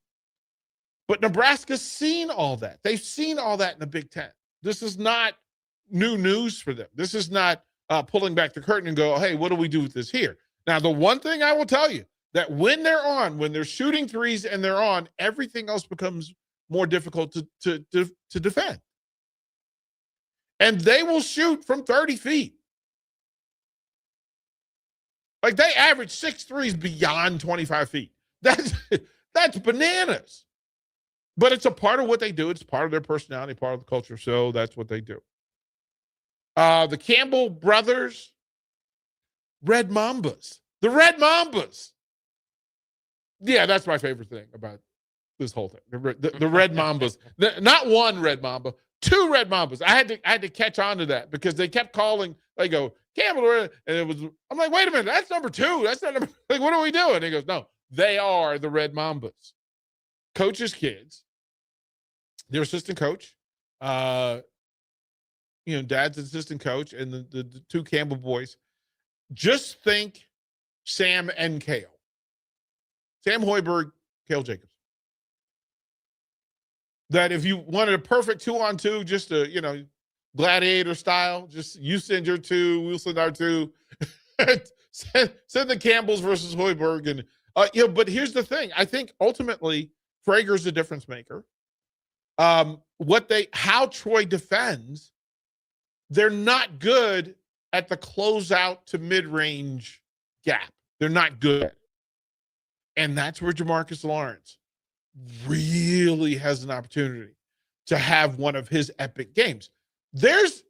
But Nebraska's seen all that. They've seen all that in the Big Ten. This is not new news for them. This is not pulling back the curtain and go, hey, what do we do with this here? Now, the one thing I will tell you, that when they're shooting threes and they're on, everything else becomes more difficult to defend. And they will shoot from 30 feet. Like, they average 6 threes beyond 25 feet. That's bananas. But it's a part of what they do. It's part of their personality, part of the culture. So that's what they do. The Campbell brothers, Red Mambas. The Red Mambas. Yeah, that's my favorite thing about this whole thing. The Red Mambas. Not one Red Mamba, 2 Red Mambas. I had to catch on to that because they kept calling. They go, Campbell, and I'm like, wait a minute, that's number 2. That's not number, like, what are we doing? And he goes, no, they are the Red Mambas. Coach's kids, their assistant coach, dad's assistant coach, and the 2 Campbell boys. Just think Sam and Cale. Sam Hoiberg, Cale Jacobs. That if you wanted a perfect 2-on-2, just a, gladiator style, just you send your 2, we'll send our 2. send the Campbells versus Hoiberg. And, but here's the thing. I think ultimately Prager's the difference maker. How Troy defends, they're not good at the closeout to mid-range gap. They're not good. And that's where Jamarcus Lawrence really has an opportunity to have one of his epic games. There's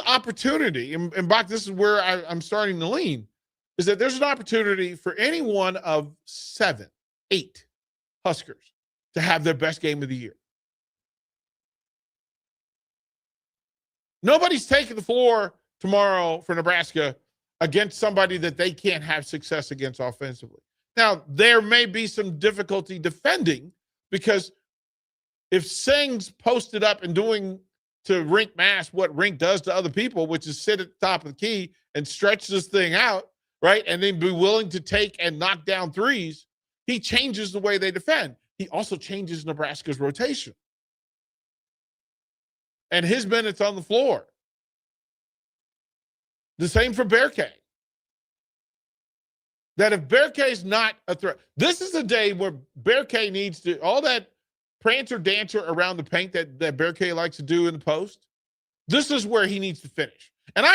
opportunity, and Bach, this is where I'm starting to lean, is that there's an opportunity for any one of 7, 8 Huskers to have their best game of the year. Nobody's taking the floor tomorrow for Nebraska against somebody that they can't have success against offensively. Now, there may be some difficulty defending because if Sing's posted up and doing to Rink Mass what Rink does to other people, which is sit at the top of the key and stretch this thing out, right, and then be willing to take and knock down threes, he changes the way they defend. He also changes Nebraska's rotation and his minutes on the floor. The same for Berkay. That if Berkay's not a threat, this is a day where Berkay needs to, all that prancer dancer around the paint that Berkay likes to do in the post, this is where he needs to finish. And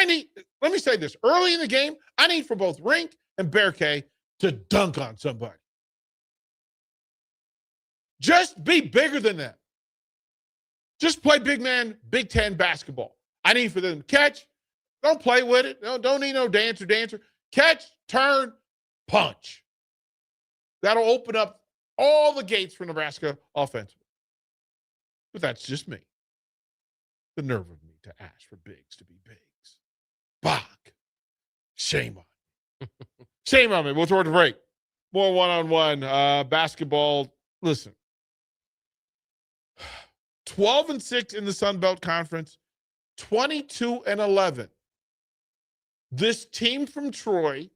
let me say this, early in the game, I need for both Rink and Berkay to dunk on somebody. Just be bigger than them. Just play big man, Big Ten basketball. I need for them to catch. Don't play with it. Don't need no dancer. Catch, turn, punch. That'll open up all the gates for Nebraska offensively. But that's just me. The nerve of me to ask for bigs to be bigs. Bach. Shame on me. Shame on me. We'll throw it to break. More one-on-one basketball. Listen. 12-6 in the Sun Belt Conference. 22-11. This team from Troy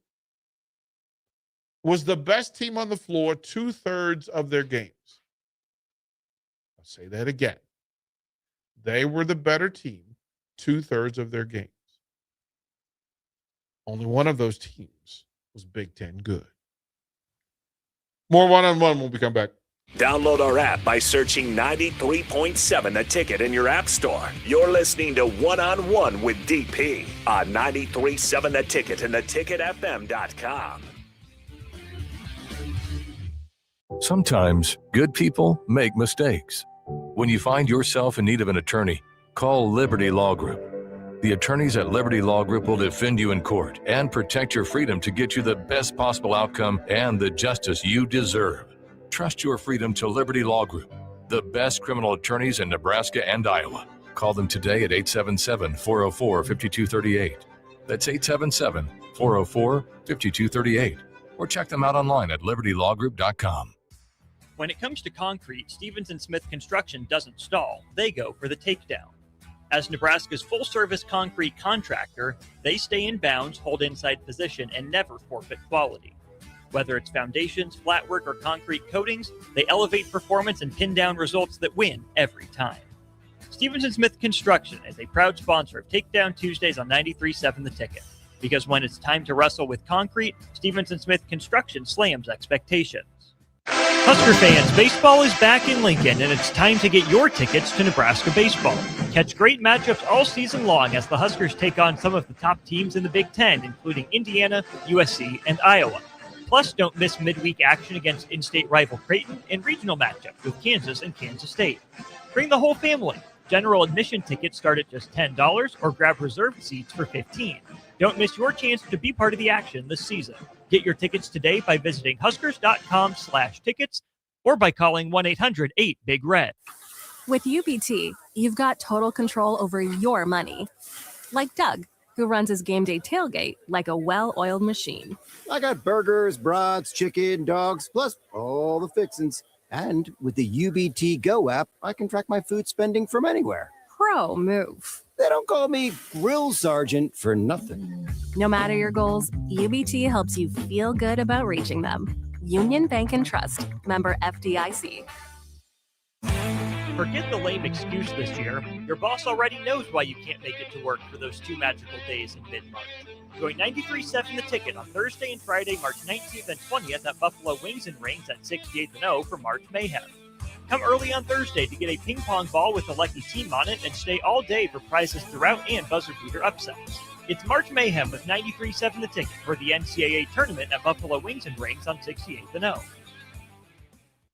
was the best team on the floor 2/3 of their games. I'll say that again. They were the better team 2/3 of their games. Only one of those teams was Big Ten good. More one-on-one when we come back. Download our app by searching 93.7 The Ticket in your app store. You're listening to One-on-One with DP on 93.7 The Ticket and theticketfm.com. Sometimes good people make mistakes. When you find yourself in need of an attorney, call Liberty Law Group. The attorneys at Liberty Law Group will defend you in court and protect your freedom to get you the best possible outcome and the justice you deserve. Trust your freedom to Liberty Law Group, the best criminal attorneys in Nebraska and Iowa. Call them today at 877-404-5238. That's 877-404-5238. Or check them out online at libertylawgroup.com. When it comes to concrete, Stevens & Smith Construction doesn't stall. They go for the takedown. As Nebraska's full-service concrete contractor, they stay in bounds, hold inside position, and never forfeit quality. Whether it's foundations, flatwork, or concrete coatings, they elevate performance and pin down results that win every time. Stevens & Smith Construction is a proud sponsor of Takedown Tuesdays on 93.7 The Ticket. Because when it's time to wrestle with concrete, Stevens & Smith Construction slams expectations. Husker fans, baseball is back in Lincoln, and it's time to get your tickets to Nebraska baseball. Catch great matchups all season long as the Huskers take on some of the top teams in the Big Ten, including Indiana, USC, and Iowa. Plus, don't miss midweek action against in-state rival Creighton and regional matchups with Kansas and Kansas State. Bring the whole family. General admission tickets start at just $10 or grab reserved seats for $15. Don't miss your chance to be part of the action this season. Get your tickets today by visiting huskers.com/tickets or by calling 1-800-8-BIG-RED. With UBT, you've got total control over your money. Like Doug, who runs his game day tailgate like a well-oiled machine. I got burgers, brats, chicken, dogs, plus all the fixins. And with the UBT Go app, I can track my food spending from anywhere. Pro move. They don't call me Grill Sergeant for nothing. No matter your goals, UBT helps you feel good about reaching them. Union Bank and Trust. Member FDIC. Forget the lame excuse this year. Your boss already knows why you can't make it to work for those 2 magical days in mid-March. Join 93.7 The Ticket on Thursday and Friday, March 19th and 20th at Buffalo Wings and Rings at 68th and O for March Mayhem. Come early on Thursday to get a ping pong ball with a lucky team on it and stay all day for prizes throughout and buzzer beater upsets. It's March Mayhem with 93.7 The Ticket for the NCAA tournament at Buffalo Wings and Rings on 68th and O.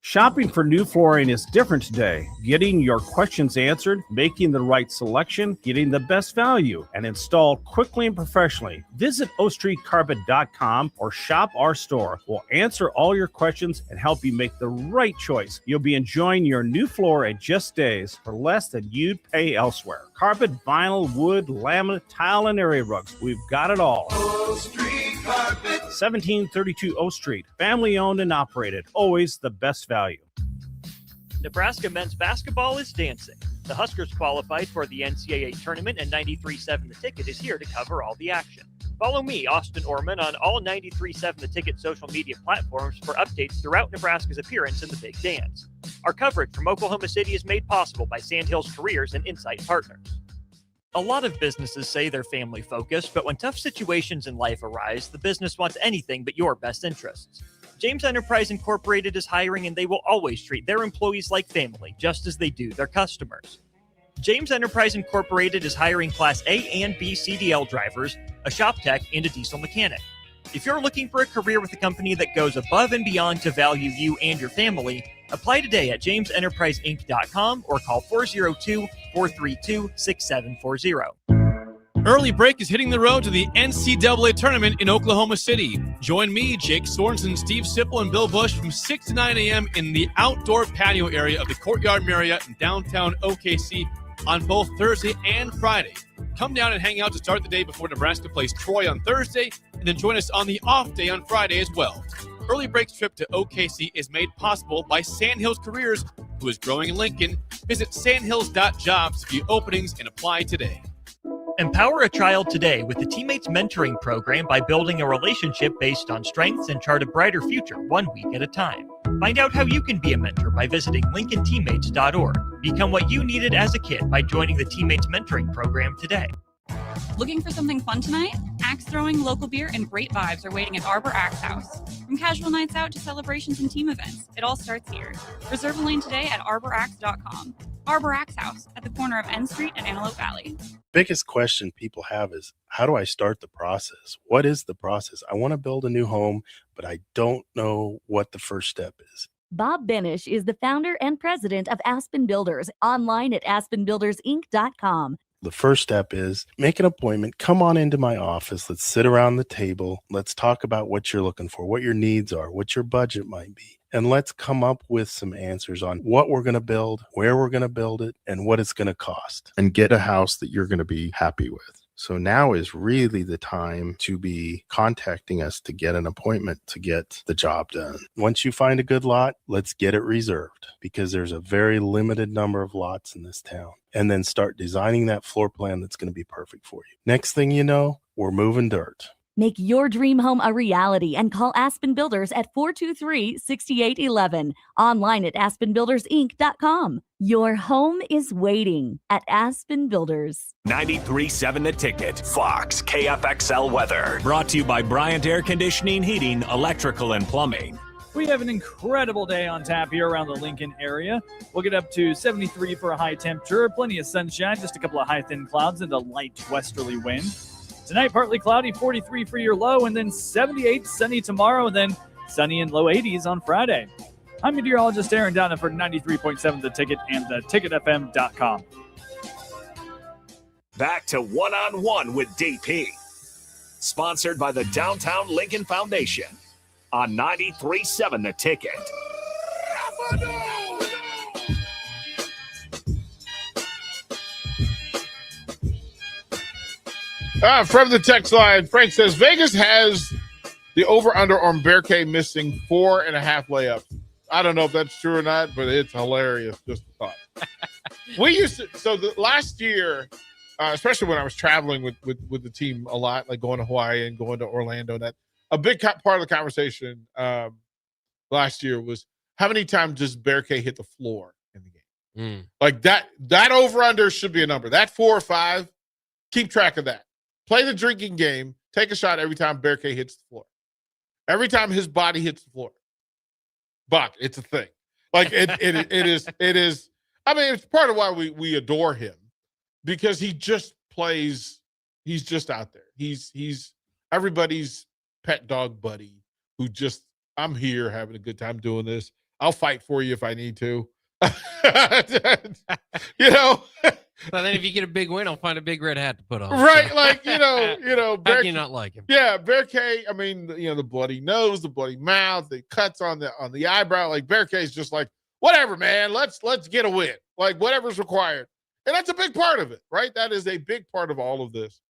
Shopping for new flooring is different today. Getting your questions answered, making the right selection, getting the best value, and installed quickly and professionally. Visit ostreetcarpet.com or shop our store. We'll answer all your questions and help you make the right choice. You'll be enjoying your new floor in just days for less than you'd pay elsewhere. Carpet, vinyl, wood, laminate, tile, and area rugs. We've got it all. O Street Carpet. 1732 O Street. Family owned and operated. Always the best value. Nebraska men's basketball is dancing. The Huskers qualified for the NCAA tournament, and 93.7 The Ticket is here to cover all the action. Follow me, Austin Orman, on all 93.7 The Ticket social media platforms for updates throughout Nebraska's appearance in the Big Dance. Our coverage from Oklahoma City is made possible by Sandhills Careers and Insight Partners. A lot of businesses say they're family focused, but when tough situations in life arise, the business wants anything but your best interests. James Enterprise Incorporated is hiring, and they will always treat their employees like family, just as they do their customers. James Enterprise Incorporated is hiring Class A and B CDL drivers, a shop tech, and a diesel mechanic. If you're looking for a career with a company that goes above and beyond to value you and your family, apply today at jamesenterpriseinc.com or call 402-432-6740. Early break is hitting the road to the NCAA tournament in Oklahoma City. Join me, Jake Sorensen, Steve Sipple, and Bill Bush from 6 to 9 a.m. in the outdoor patio area of the Courtyard Marriott in downtown OKC on both Thursday and Friday. Come down and hang out to start the day before Nebraska plays Troy on Thursday, and then join us on the off day on Friday as well. Early Break's trip to OKC is made possible by Sandhills Careers, who is growing in Lincoln. Visit sandhills.jobs to view openings and apply today. Empower a child today with the Teammates Mentoring Program by building a relationship based on strengths and chart a brighter future 1 week at a time. Find out how you can be a mentor by visiting lincolnteammates.org. Become what you needed as a kid by joining the Teammates Mentoring Program today. Looking for something fun tonight? Axe throwing, local beer, and great vibes are waiting at Arbor Axe House. From casual nights out to celebrations and team events, it all starts here. Reserve a lane today at arbораxe.com. Arbor Axe House at the corner of N Street and Antelope Valley. Biggest question people have is, how do I start the process? What is the process? I want to build a new home, but I don't know what the first step is. Bob Benish is the founder and president of Aspen Builders, online at aspenbuildersinc.com. The first step is make an appointment. Come on into my office. Let's sit around the table. Let's talk about what you're looking for, what your needs are, what your budget might be. And let's come up with some answers on what we're going to build, where we're going to build it, and what it's going to cost. And get a house that you're going to be happy with. So now is really the time to be contacting us to get an appointment to get the job done. Once you find a good lot, let's get it reserved because there's a very limited number of lots in this town. And then start designing that floor plan that's going to be perfect for you. Next thing you know, we're moving dirt. Make your dream home a reality and call Aspen Builders at 423-6811. Online at aspenbuildersinc.com. Your home is waiting at Aspen Builders. 93.7 The Ticket, Fox, KFXL weather. Brought to you by Bryant Air Conditioning, Heating, Electrical, and Plumbing. We have an incredible day on tap here around the Lincoln area. We'll get up to 73 for a high temperature, plenty of sunshine, just a couple of high thin clouds and a light westerly wind. Tonight, partly cloudy, 43 for your low, and then 78 sunny tomorrow, and then sunny and low 80s on Friday. I'm meteorologist Aaron Downa for 93.7 The Ticket and theticketfm.com. Back to One-on-One with DP. Sponsored by the Downtown Lincoln Foundation on 93.7 The Ticket. From the text line, Frank says, Vegas has the over-under on Bear K missing 4.5 layups. I don't know if that's true or not, but it's hilarious. Just a thought. We used to, so the last year, especially when I was traveling with the team a lot, like going to Hawaii and going to Orlando, that a big part of the conversation last year was how many times does Bear K hit the floor in the game? Like that over-under should be a number. That 4 or 5, keep track of that. Play the drinking game. Take a shot every time Bear K hits the floor. Every time his body hits the floor. Buck, it's a thing. Like it is. I mean, it's part of why we adore him, because he just plays. He's just out there. He's everybody's pet dog buddy who just, I'm here having a good time doing this. I'll fight for you if I need to. You know. So then if you get a big win, I'll find a big red hat to put on. Right, so. Like, you know, Bear, how can you not like him? Yeah, Bear K, I mean, the bloody nose, the bloody mouth, the cuts on the eyebrow. Like, Bear K is just like, whatever, man, let's get a win. Like, whatever's required. And that's a big part of it, right? That is a big part of all of this,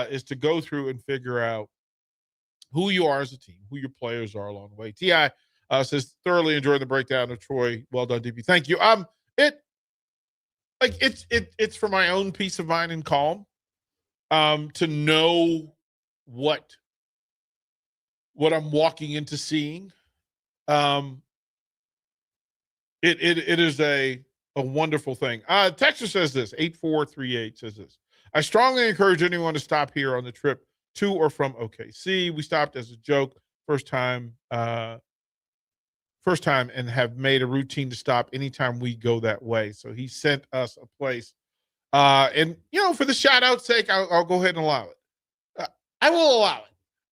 is to go through and figure out who you are as a team, who your players are along the way. T.I. Says, thoroughly enjoyed the breakdown of Troy. Well done, DP. Thank you. It's for my own peace of mind and calm, to know what I'm walking into seeing. It is a wonderful thing. Texas says this, 8438 says this. I strongly encourage anyone to stop here on the trip to or from OKC. We stopped as a joke, first time, and have made a routine to stop anytime we go that way. So he sent us a place. And, for the shout-out's sake, I'll go ahead and allow it. I will allow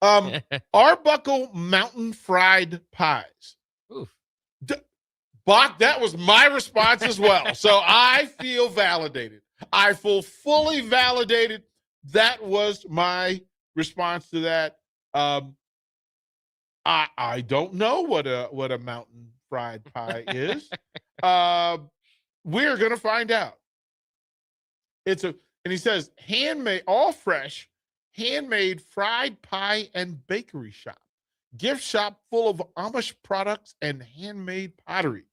it. Arbuckle Mountain Fried Pies. Oof. Bach, that was my response as well. So I feel validated. I feel fully validated. That was my response to that. I don't know what a mountain fried pie is. We're gonna find out. And he says handmade, all fresh, handmade fried pie and bakery shop, gift shop full of Amish products and handmade pottery.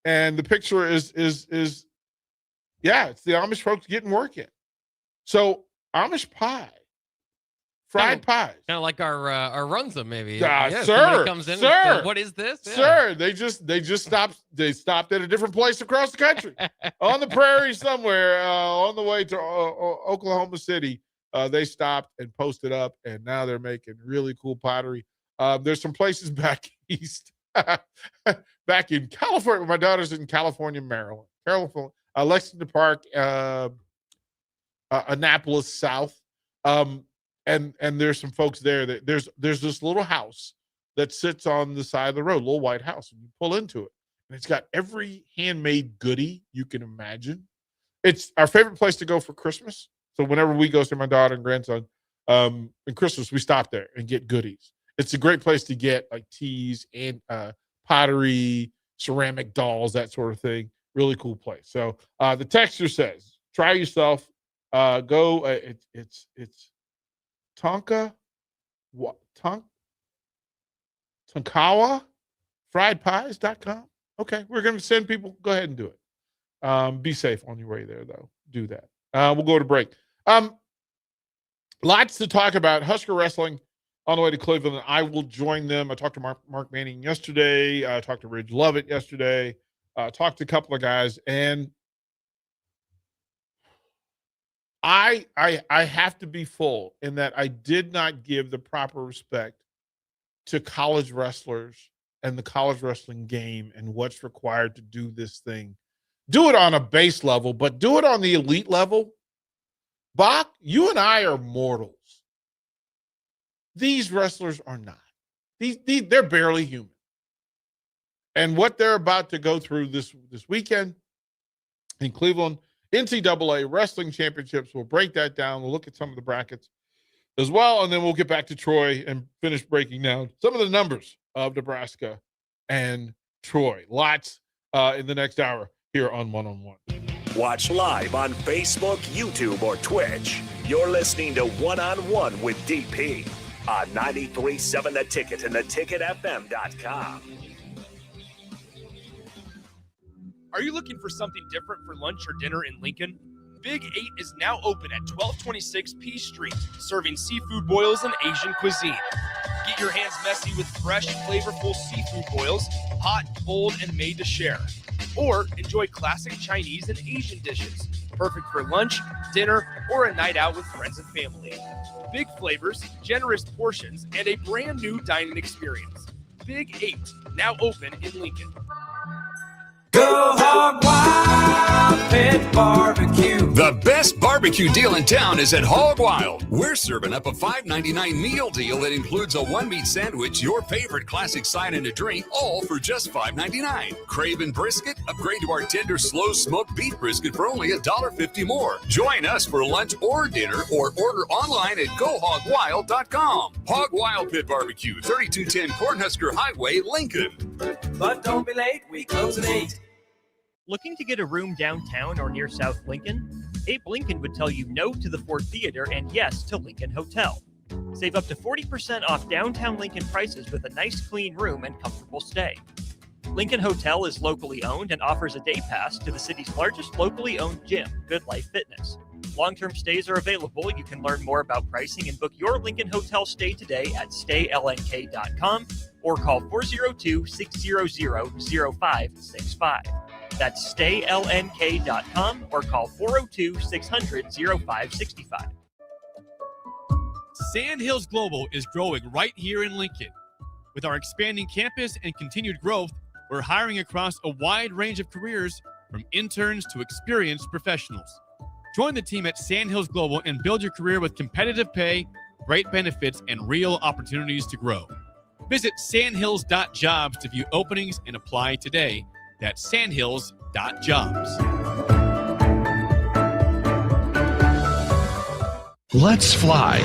And the picture is it's the Amish folks getting work in. So Amish pie. Fried pies. Kind of like our Runza, maybe. Sir, comes in sir, and, what is this? Yeah. Sir, they just stopped at a different place across the country. On the prairie somewhere, on the way to Oklahoma City. They stopped and posted up, and now they're making really cool pottery. There's some places back east, back in California. My daughter's in California, Maryland. Lexington Park, Annapolis South. And there's some folks there that there's this little house that sits on the side of the road, little white house, and you pull into it, and it's got every handmade goodie you can imagine. It's our favorite place to go for Christmas. So whenever we go see my daughter and grandson, in Christmas, we stop there and get goodies. It's a great place to get like teas and pottery, ceramic dolls, that sort of thing. Really cool place. So the texter says, try yourself. Go. It's Tonkawa friedpies.com. Okay, we're going to send people. Go ahead and do it. Be safe on your way there, though. Do that. We'll go to break. Lots to talk about. Husker wrestling on the way to Cleveland. I will join them. I talked to Mark Manning yesterday. I talked to Ridge Lovett yesterday. Talked to a couple of guys, and I have to be full in that I did not give the proper respect to college wrestlers and the college wrestling game and what's required to do this thing. Do it on a base level, but do it on the elite level. Bach, you and I are mortals. These wrestlers are not. They're barely human. And what they're about to go through this weekend in Cleveland, NCAA Wrestling Championships, we'll break that down. We'll look at some of the brackets as well, and then we'll get back to Troy and finish breaking down some of the numbers of Nebraska and Troy. Lots in the next hour here on One-on-One. Watch live on Facebook, YouTube, or Twitch. You're listening to One-on-One with DP on 93.7 The Ticket and theticketfm.com. Are you looking for something different for lunch or dinner in Lincoln? Big 8 is now open at 1226 P Street, serving seafood boils and Asian cuisine. Get your hands messy with fresh, flavorful seafood boils, hot, bold, and made to share. Or enjoy classic Chinese and Asian dishes, perfect for lunch, dinner, or a night out with friends and family. Big flavors, generous portions, and a brand new dining experience. Big 8, now open in Lincoln. Go Hog Wild Pit Barbecue. The best barbecue deal in town is at Hog Wild. We're serving up a $5.99 meal deal that includes a one-meat sandwich, your favorite classic side, and a drink, all for just $5.99. Craving brisket? Upgrade to our tender, slow-smoked beef brisket for only $1.50 more. Join us for lunch or dinner, or order online at GoHogWild.com. Hog Wild Pit Barbecue, 3210 Cornhusker Highway, Lincoln. But don't be late, we close at 8. Looking to get a room downtown or near South Lincoln? Abe Lincoln would tell you no to the Ford Theater and yes to Lincoln Hotel. Save up to 40% off downtown Lincoln prices with a nice clean room and comfortable stay. Lincoln Hotel is locally owned and offers a day pass to the city's largest locally owned gym, Good Life Fitness. Long-term stays are available. You can learn more about pricing and book your Lincoln Hotel stay today at staylnk.com or call 402-600-0565. That's staylnk.com or call 402-600-0565. Sandhills Global is growing right here in Lincoln. With our expanding campus and continued growth, we're hiring across a wide range of careers, from interns to experienced professionals. Join the team at Sandhills Global and build your career with competitive pay, great benefits, and real opportunities to grow. Visit sandhills.jobs to view openings and apply today. That's sandhills.jobs. Let's fly.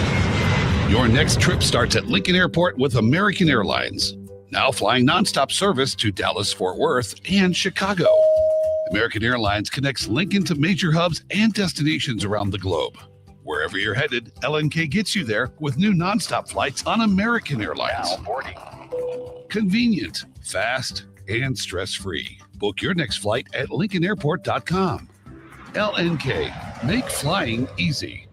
Your next trip starts at Lincoln Airport with American Airlines. Now flying nonstop service to Dallas, Fort Worth, and Chicago. American Airlines connects Lincoln to major hubs and destinations around the globe. Wherever you're headed, LNK gets you there with new nonstop flights on American Airlines. Now boarding. Convenient, fast, and stress-free. Book your next flight at LincolnAirport.com. LNK, make flying easy.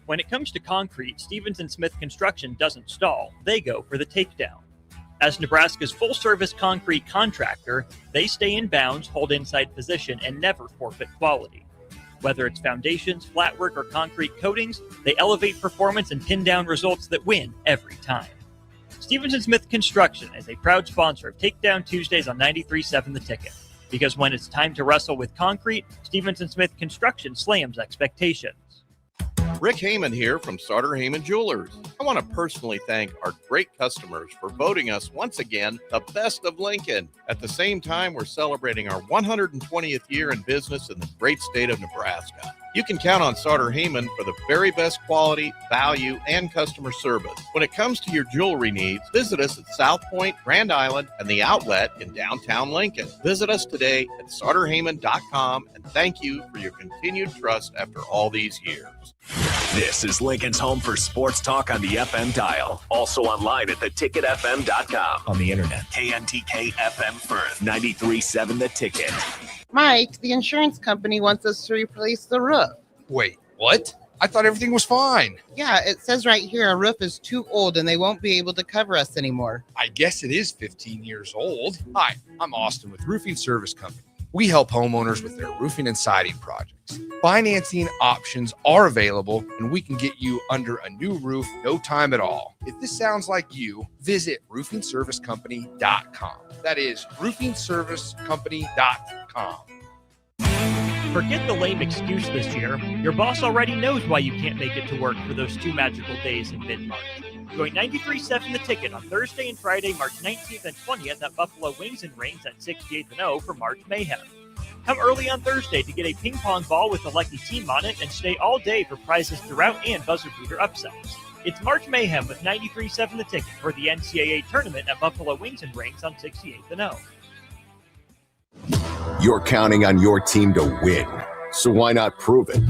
When it comes to concrete, Stevens & Smith Construction doesn't stall. They go for the takedown. As Nebraska's full-service concrete contractor, they stay in bounds, hold inside position, and never forfeit quality. Whether it's foundations, flatwork, or concrete coatings, they elevate performance and pin down results that win every time. Stevens & Smith Construction is a proud sponsor of Takedown Tuesdays on 93.7 The Ticket. Because when it's time to wrestle with concrete, Stevens & Smith Construction slams expectations. Rick Heyman here from Sartor Heyman Jewelers. I want to personally thank our great customers for voting us once again the best of Lincoln. At the same time, we're celebrating our 120th year in business in the great state of Nebraska. You can count on Sartor Heyman for the very best quality, value, and customer service. When it comes to your jewelry needs, visit us at South Point, Grand Island, and the Outlet in downtown Lincoln. Visit us today at SartorHeyman.com, and thank you for your continued trust after all these years. This is Lincoln's home for sports talk on the FM dial. Also online at theticketfm.com. On the internet. KNTK FM Firth, 93.7 The Ticket. Mike, the insurance company wants us to replace the roof. Wait, what? I thought everything was fine. Yeah, it says right here our roof is too old and they won't be able to cover us anymore. I guess it is 15 years old. Hi, I'm Austin with Roofing Service Company. We help homeowners with their roofing and siding projects. Financing options are available, and we can get you under a new roof no time at all. If this sounds like you, visit roofingservicecompany.com. That is roofingservicecompany.com. Forget the lame excuse this year. Your boss already knows why you can't make it to work for those 2 magical days in mid-March. Join 93.7 The Ticket on Thursday and Friday, March 19th and 20th at Buffalo Wings and Rings at 68th and O for March Mayhem. Come early on Thursday to get a ping pong ball with a lucky team on it and stay all day for prizes throughout and buzzer beater upsets. It's March Mayhem with 93.7 The Ticket for the NCAA tournament at Buffalo Wings and Rings on 68th and O. You're counting on your team to win, so why not prove it?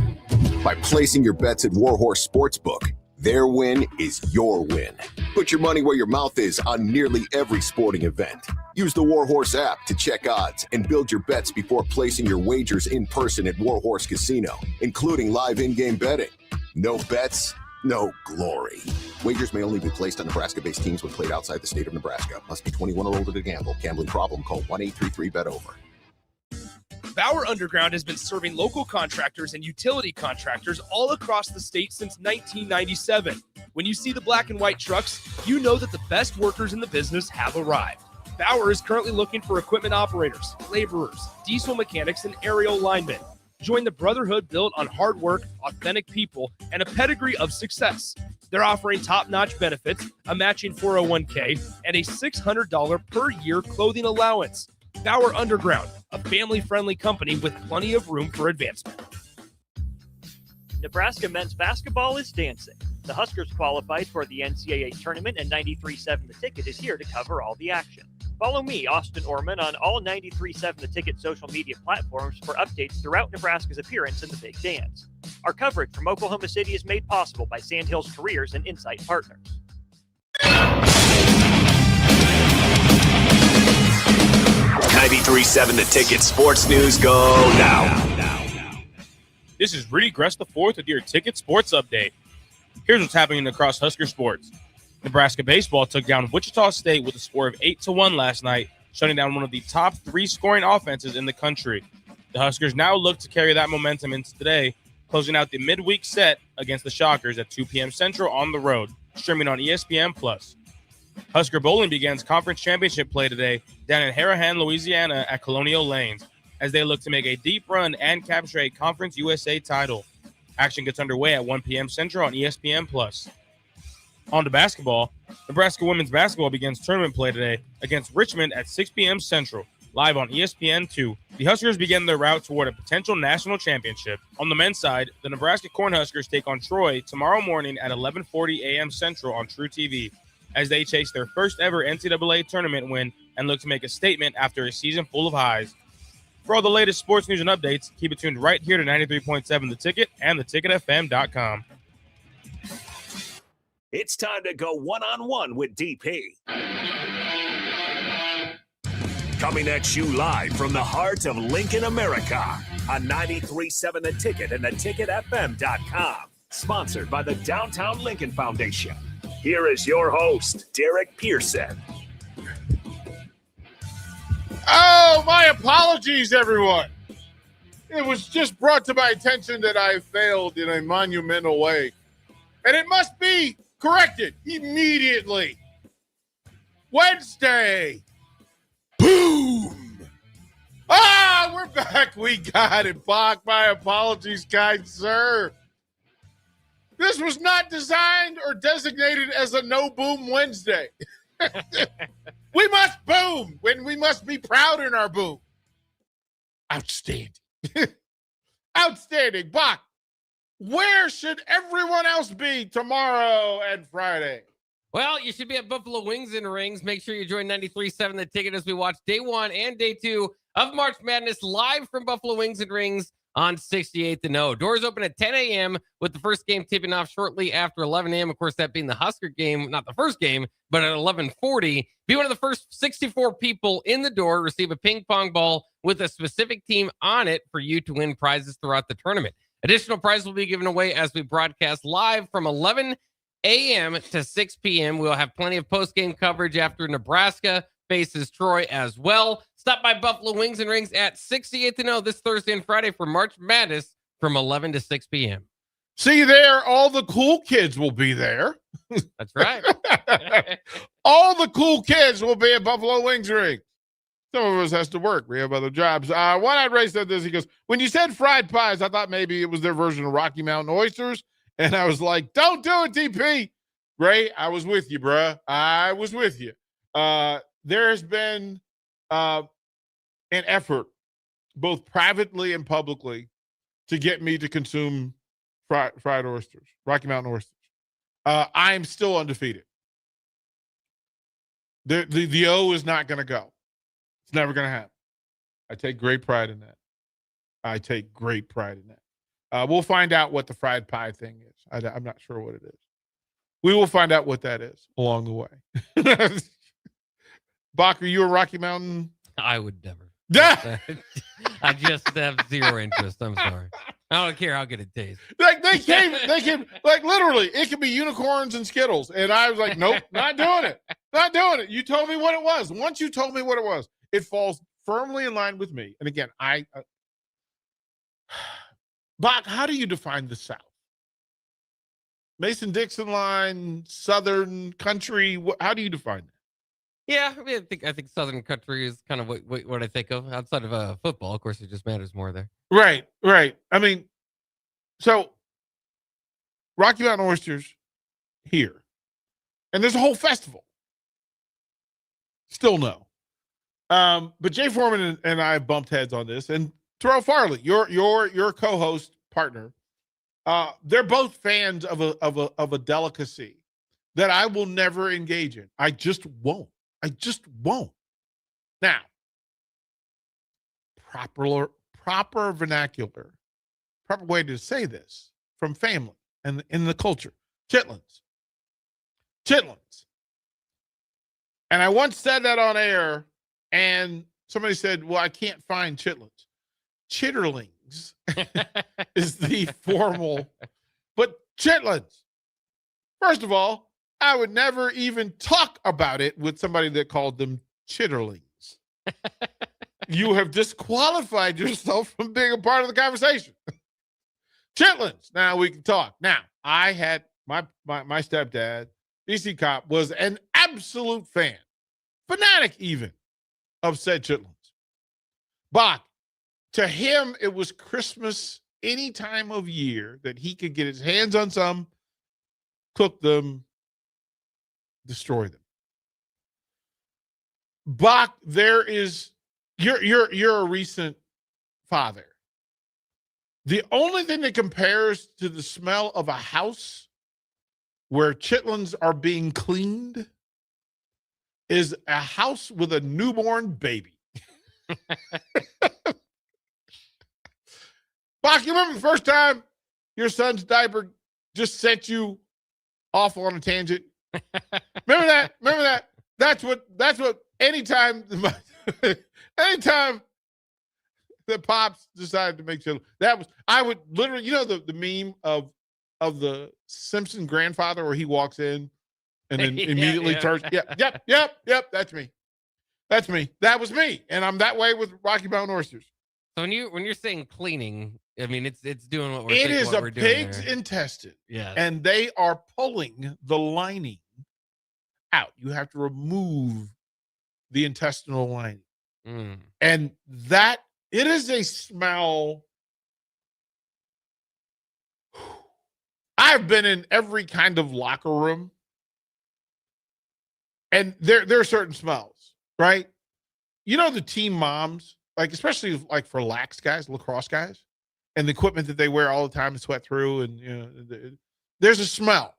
By placing your bets at Warhorse Sportsbook. Their win is your win. Put your money where your mouth is on nearly every sporting event. Use the Warhorse app to check odds and build your bets before placing your wagers in person at Warhorse Casino, including live in-game betting. No bets, no glory. Wagers may only be placed on Nebraska-based teams when played outside the state of Nebraska. Must be 21 or older to gamble. Gambling problem? Call 1-833-BET-OVER. Bauer Underground has been serving local contractors and utility contractors all across the state since 1997. When you see the black and white trucks, you know that the best workers in the business have arrived. Bauer is currently looking for equipment operators, laborers, diesel mechanics, and aerial linemen. Join the brotherhood built on hard work, authentic people, and a pedigree of success. They're offering top-notch benefits, a matching 401k, and a $600 per year clothing allowance. Bauer Underground, a family-friendly company with plenty of room for advancement. Nebraska men's basketball is dancing. The Huskers qualified for the NCAA tournament, and 93.7 The Ticket is here to cover all the action. Follow me, Austin Orman, on all 93.7 The Ticket social media platforms for updates throughout Nebraska's appearance in the Big Dance. Our coverage from Oklahoma City is made possible by Sandhills Careers and Insight Partners. 93.7 The Ticket Sports News go now. This is Rudy Gress IV with your Ticket Sports Update. Here's what's happening across Husker sports. Nebraska baseball took down Wichita State with a score of 8-1 last night, shutting down one of the top 3 scoring offenses in the country. The Huskers now look to carry that momentum into today, closing out the midweek set against the Shockers at 2 p.m. Central on the road, streaming on ESPN+. Husker bowling begins conference championship play today down in Harahan, Louisiana at Colonial Lanes as they look to make a deep run and capture a Conference USA title. Action gets underway at 1 p.m. Central on ESPN+. On to basketball. Nebraska women's basketball begins tournament play today against Richmond at 6 p.m. Central, live on ESPN2. The Huskers begin their route toward a potential national championship. On the men's side, the Nebraska Cornhuskers take on Troy tomorrow morning at 11:40 a.m. Central on True TV as they chase their first ever NCAA tournament win and look to make a statement after a season full of highs. For all the latest sports news and updates, keep it tuned right here to 93.7 The Ticket and theticketfm.com. It's time to go one-on-one with DP. Coming at you live from the heart of Lincoln, America on 93.7 The Ticket and theticketfm.com. Sponsored by the Downtown Lincoln Foundation. Here is your host, Derek Pearson. Oh, my apologies, everyone. It was just brought to my attention that I failed in a monumental way. And it must be corrected immediately. Wednesday. Boom. We're back. We got it, Bach. My apologies, kind sir. This was not designed or designated as a no boom Wednesday. We must boom when we must be proud in our boom. Outstanding. Outstanding. Bach, where should everyone else be tomorrow and Friday? Well, you should be at Buffalo Wings and Rings. Make sure you join 93.7 The Ticket as we watch day 1 and day 2 of March Madness live from Buffalo Wings and Rings on 68th and O. Doors open at 10 a.m. with the first game tipping off shortly after 11 a.m. Of course, that being the Husker game, not the first game, but at 11:40. Be one of the first 64 people in the door, receive a ping pong ball with a specific team on it for you to win prizes throughout the tournament. Additional prizes will be given away as we broadcast live from 11 a.m. to 6 p.m. We'll have plenty of post-game coverage after Nebraska faces Troy as well. Stop by Buffalo Wings and Rings at 68th and 0 this Thursday and Friday for March Madness from 11 to 6 p.m. See you there. All the cool kids will be there. That's right. All the cool kids will be at Buffalo Wings Ring. Some of us has to work. We have other jobs. One-Eyed Ray said this. He goes, when you said fried pies, I thought maybe it was their version of Rocky Mountain oysters. And I was like, don't do it, DP. Ray, I was with you, bruh. I was with you. There has been an effort, both privately and publicly, to get me to consume fried oysters, Rocky Mountain oysters. I am still undefeated. The O is not going to go. It's never going to happen. I take great pride in that. We'll find out what the fried pie thing is. I'm not sure what it is. We will find out what that is along the way. Bach, are you a Rocky Mountain? I would never. I just have zero interest. I'm sorry. I don't care how good it tastes. They came, like literally, it could be unicorns and Skittles. And I was like, nope, not doing it. Not doing it. You told me what it was. Once you told me what it was, it falls firmly in line with me. And again, Bach, how do you define the South? Mason-Dixon line, Southern country. How do you define that? Yeah, I mean, I think Southern country is kind of what I think of outside of football. Of course, it just matters more there. Right. I mean, so Rocky Mountain oysters here, and there's a whole festival. Still no. But Jay Foreman and I bumped heads on this, and Terrell Farley, your co-host partner, they're both fans of a delicacy that I will never engage in. I just won't. Now, proper vernacular, proper way to say this from family and in the culture. Chitlins. And I once said that on air, and somebody said, well, I can't find chitlins. Chitterlings is the formal, but chitlins. First of all, I would never even talk about it with somebody that called them chitterlings. You have disqualified yourself from being a part of the conversation. Chitlins. Now we can talk. Now, I had my stepdad, DC Cop, was an absolute fan, fanatic even, of said chitlins. Bach, to him, it was Christmas any time of year that he could get his hands on some, cook them, destroy them. Bach, there is you're a recent father. The only thing that compares to the smell of a house where chitlins are being cleaned is a house with a newborn baby. Bach, you remember the first time your son's diaper just sent you off on a tangent? Remember that? That's what anytime that Pops decided to make chitlins, I would literally, the meme of the Simpson grandfather where he walks in and then immediately turns. Yep. That's me. That was me. And I'm that way with Rocky Mountain oysters. So when you're saying cleaning, I mean, it's doing what we're doing. It is a pig's intestine. Yeah. And they are pulling the lining out. You have to remove the intestinal lining. And it is a smell. I've been in every kind of locker room. And there are certain smells, right? The team moms, like especially like for lacrosse guys, and the equipment that they wear all the time to sweat through, and there's a smell.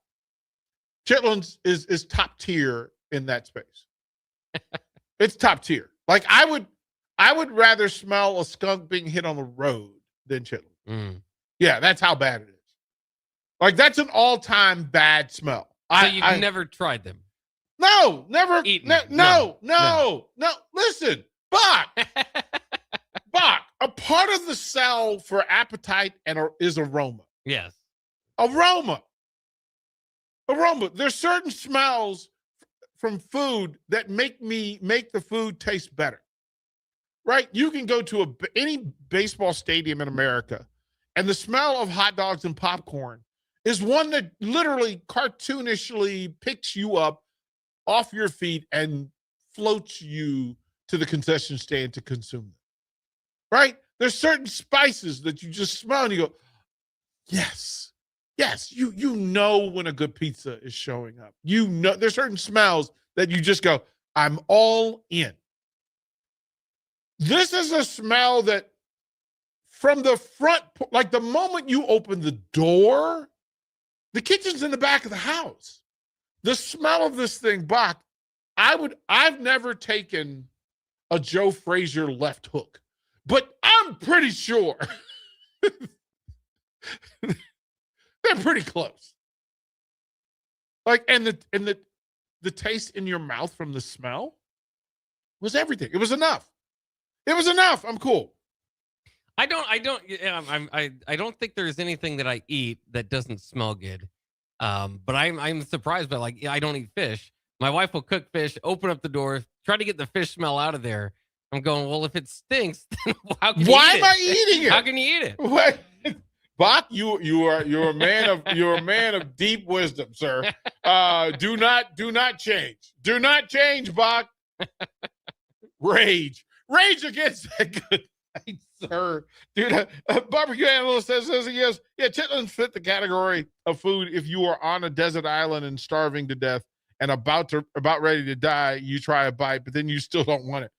Chitlins is top tier in that space. It's top tier. Like I would rather smell a skunk being hit on the road than chitlins. Yeah, that's how bad it is. Like that's an all-time bad smell. So you've never tried them? No, never. No. Listen, Bach. A part of the cell for appetite is aroma. Yes. Aroma. There's certain smells from food that make the food taste better. Right? You can go to any baseball stadium in America, and the smell of hot dogs and popcorn is one that literally cartoonishly picks you up off your feet and floats you to the concession stand to consume them. Right? There's certain spices that you just smell and you go, yes, you know when a good pizza is showing up. You know, there's certain smells that you just go, I'm all in. This is a smell that from the front, like the moment you open the door, the kitchen's in the back of the house. The smell of this thing, Bach, I've never taken a Joe Frazier left hook, but I'm pretty sure they're pretty close. Like, and the taste in your mouth from the smell was everything. It was enough. It was enough. I'm cool. I don't think there's anything that I eat that doesn't smell good. But I'm surprised by, like, I don't eat fish. My wife will cook fish, open up the door, try to get the fish smell out of there. I'm going, well, if it stinks, then how can you eat it? Why am I eating it? How can you eat it? Wait, Bach, you're a man of deep wisdom, sir. Do not change. Do not change, Bach. Rage against that good night, sir. Dude, barbecue analyst says yes. Yeah, chitlins fit the category of food if you are on a desert island and starving to death and about ready to die. You try a bite, but then you still don't want it.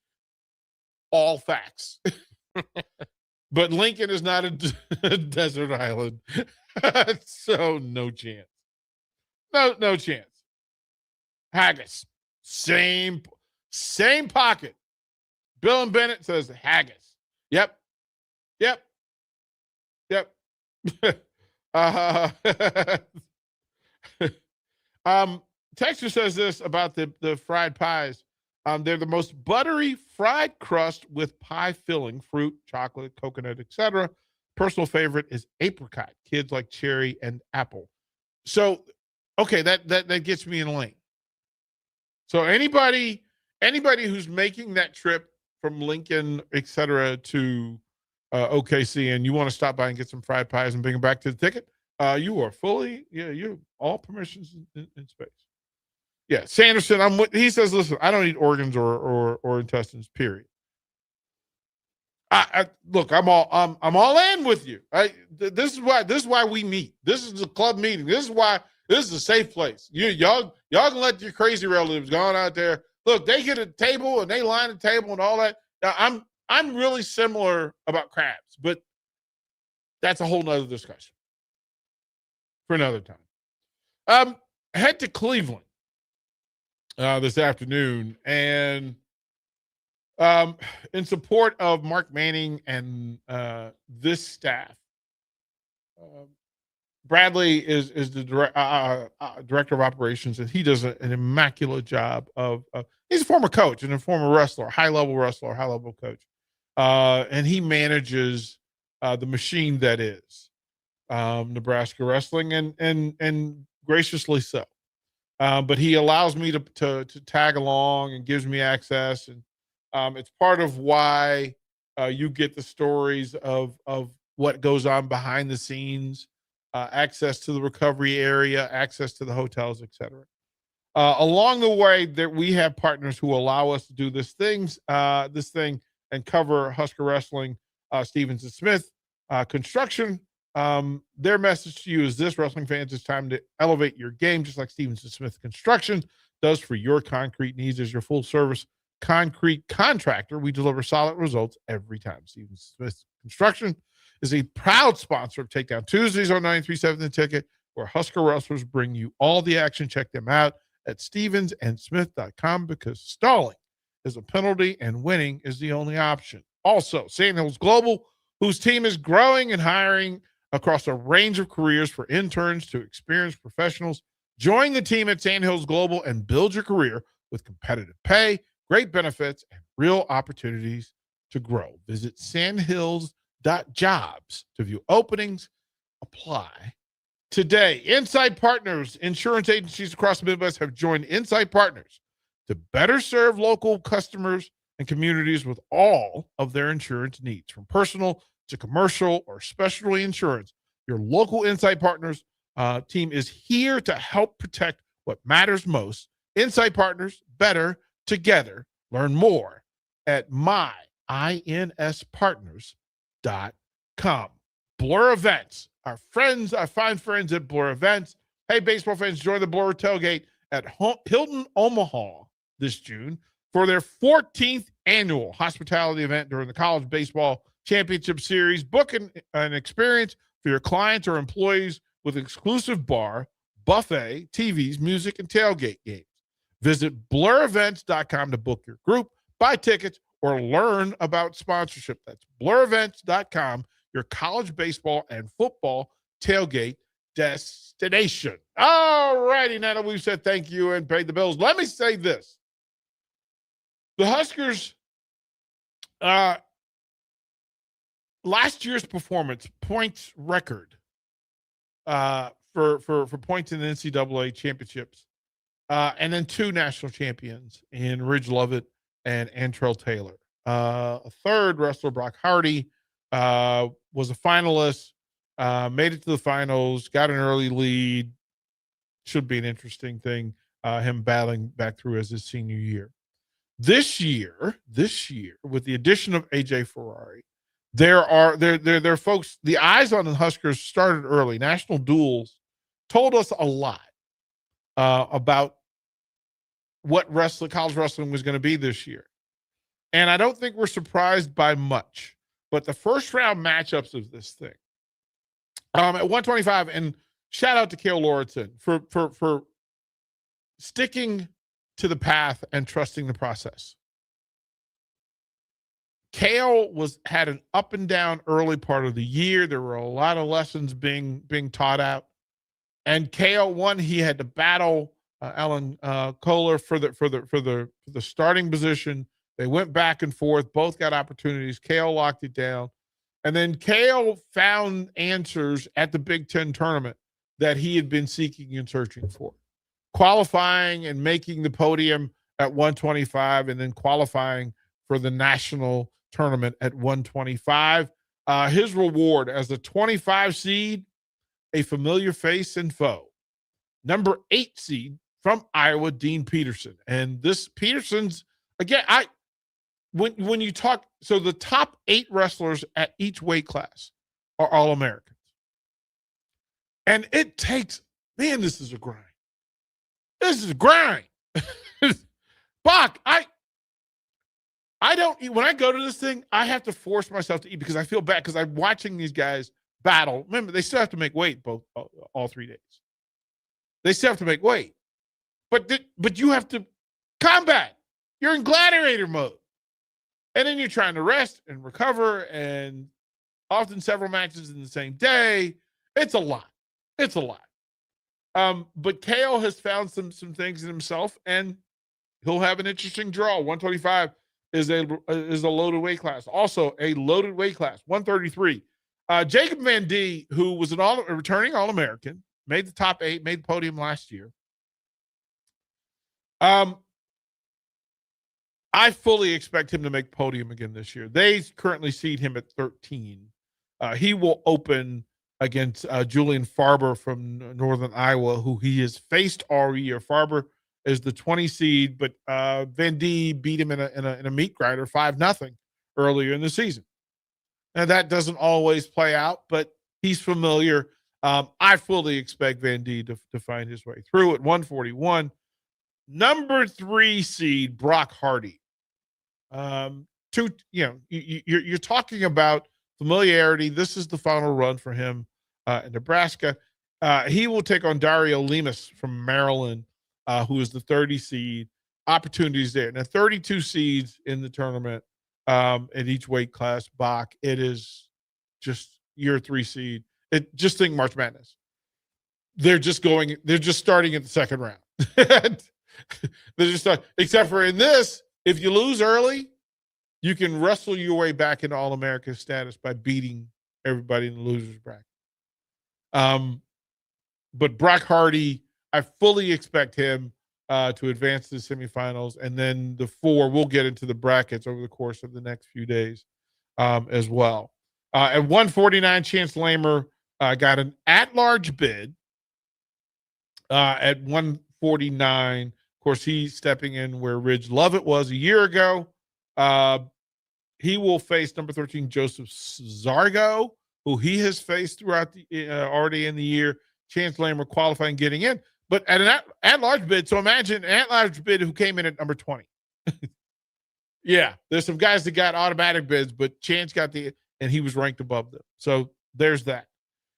All facts. But Lincoln is not a desert island. So no chance. No chance. Haggis. Same pocket. Bill and Bennett says haggis. Yep. Texture says this about the fried pies. They're the most buttery fried crust with pie filling, fruit, chocolate, coconut, etc. Personal favorite is apricot. Kids like cherry and apple. So, okay, that gets me in lane. So anybody who's making that trip from Lincoln, etc., to OKC, and you want to stop by and get some fried pies and bring them back to the ticket, you are fully, you all permissions in space. Yeah, Sanderson, he says, listen, I don't eat organs or intestines, period. Look, I'm all in with you. This is why we meet. This is a club meeting. This is a safe place. Y'all can let your crazy relatives go on out there. Look, they get a table and they line the table and all that. Now, I'm really similar about crabs, but that's a whole nother discussion for another time. Head to Cleveland this afternoon, and in support of Mark Manning and this staff, Bradley is the director of operations, and he does an immaculate job of he's a former coach and a former wrestler, high-level wrestler, high-level coach. And he manages the machine that is Nebraska wrestling, and graciously so. But he allows me to tag along and gives me access. And it's part of why you get the stories of what goes on behind the scenes, access to the recovery area, access to the hotels, etc. Along the way, that we have partners who allow us to do this thing and cover Husker wrestling, Stevens and Smith construction. Their message to you is this: wrestling fans, it's time to elevate your game, just like Stevens and Smith Construction does for your concrete needs. As your full service concrete contractor, we deliver solid results every time. Stevens and Smith Construction is a proud sponsor of Takedown Tuesdays on 93.7 The Ticket, where Husker wrestlers bring you all the action. Check them out at stevensandsmith.com, because stalling is a penalty and winning is the only option. Also, Sandhills Global, whose team is growing and hiring across a range of careers, for interns to experienced professionals. Join the team at Sandhills Global and build your career with competitive pay, great benefits, and real opportunities to grow. Visit sandhills.jobs to view openings. Apply today. Insight Partners, insurance agencies across the Midwest have joined Insight Partners to better serve local customers and communities with all of their insurance needs, from personal to commercial or specialty insurance. Your local Insight Partners team is here to help protect what matters most. Insight Partners, better together. Learn more at myInspartners.com. Blur Events, our fine friends at Blur Events. Hey, baseball fans, join the Blur tailgate at Hilton Omaha this June for their 14th annual hospitality event during the College Baseball Championship Series. Book an experience for your clients or employees with exclusive bar, buffet, TVs, music, and tailgate games. Visit blurevents.com to book your group, buy tickets, or learn about sponsorship. That's blurevents.com, your college baseball and football tailgate destination. All righty, now that we've said thank you and paid the bills, let me say this. The Huskers, last year's performance, points record for points in the NCAA championships, and then 2 national champions in Ridge Lovett and Antrell Taylor. A third wrestler, Brock Hardy, was a finalist, made it to the finals, got an early lead. Should be an interesting thing, him battling back through as his senior year. This year, with the addition of AJ Ferrari, there are folks, the eyes on the Huskers started early. National Duels told us a lot about what college wrestling was going to be this year. And I don't think we're surprised by much. But the first round matchups of this thing, at 125, and shout out to Cale Lauritsen for sticking to the path and trusting the process. Cale had an up and down early part of the year. There were a lot of lessons being taught out. And Cale, he had to battle Alan Kohler for the starting position. They went back and forth. Both got opportunities. Cale locked it down. And then Cale found answers at the Big Ten tournament that he had been seeking and searching for. Qualifying and making the podium at 125, and then qualifying for the national tournament at 125. His reward as a 25 seed, a familiar face and foe. Number 8 seed from Iowa, Dean Peterson. And this Peterson's, again, when you talk, so the top 8 wrestlers at each weight class are All-Americans. And it takes, man, this is a grind. This is a grind. Bach, I don't eat. When I go to this thing, I have to force myself to eat because I feel bad because I'm watching these guys battle. Remember, they still have to make weight all 3 days. They still have to make weight. But you have to combat. You're in gladiator mode. And then you're trying to rest and recover, and often several matches in the same day. It's a lot. It's a lot. But Cale has found some things in himself, and he'll have an interesting draw. 125 is a loaded weight class. Also a loaded weight class, 133. Jacob Van D, who was a returning All-American, made the top 8, made the podium last year. I fully expect him to make podium again this year. They currently seed him at 13. He will open against Julian Farber from Northern Iowa, who he has faced all year. Farber is the 20 seed, but Van D beat him in a meat grinder 5-0 earlier in the season. Now that doesn't always play out, but he's familiar. I fully expect Van D to find his way through at 141. Number 3 seed Brock Hardy. You're talking about familiarity. This is the final run for him in Nebraska. He will take on Dario Lemus from Maryland, who is the 30 seed. Opportunities there. Now, 32 seeds in the tournament at each weight class. Bach, it is just year 3 seed. Just think March Madness. They're just starting at the second round. They're just except for in this, if you lose early, you can wrestle your way back into All-American status by beating everybody in the loser's bracket. But Brock Hardy, I fully expect him to advance to the semifinals. And then the 4, we'll get into the brackets over the course of the next few days as well. At 149, Chance Lamer got an at-large bid at 149. Of course, he's stepping in where Ridge Lovett was a year ago. He will face number 13, Joseph Zargo, who he has faced throughout the already in the year. Chance Lamer qualifying, getting in. But at an at-large bid, so imagine an at-large bid who came in at number 20. Yeah, there's some guys that got automatic bids, but Chance got and he was ranked above them. So there's that.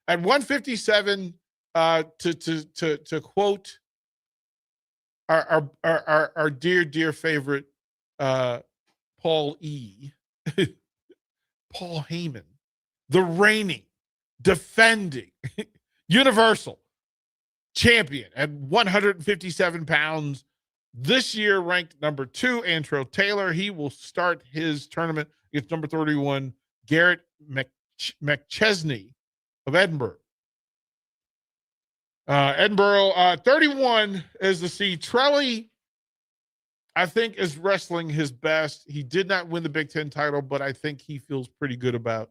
At 157, to quote our dear favorite Paul E. Paul Heyman, the reigning, defending, Universal champion at 157 pounds. This year ranked number 2, Antrell Taylor. He will start his tournament against number 31, Garrett McChesney of Edinburgh. Edinburgh, 31 is the seed. Trelly, I think, is wrestling his best. He did not win the Big Ten title, but I think he feels pretty good about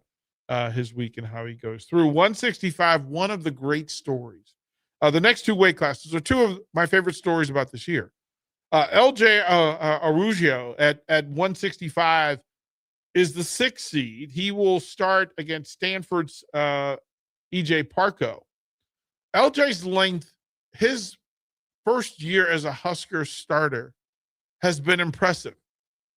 his week and how he goes through. 165, one of the great stories. The next 2 weight classes are 2 of my favorite stories about this year. LJ Araujo at 165 is the 6th seed. He will start against Stanford's EJ Parco. LJ's length, his first year as a Husker starter, has been impressive.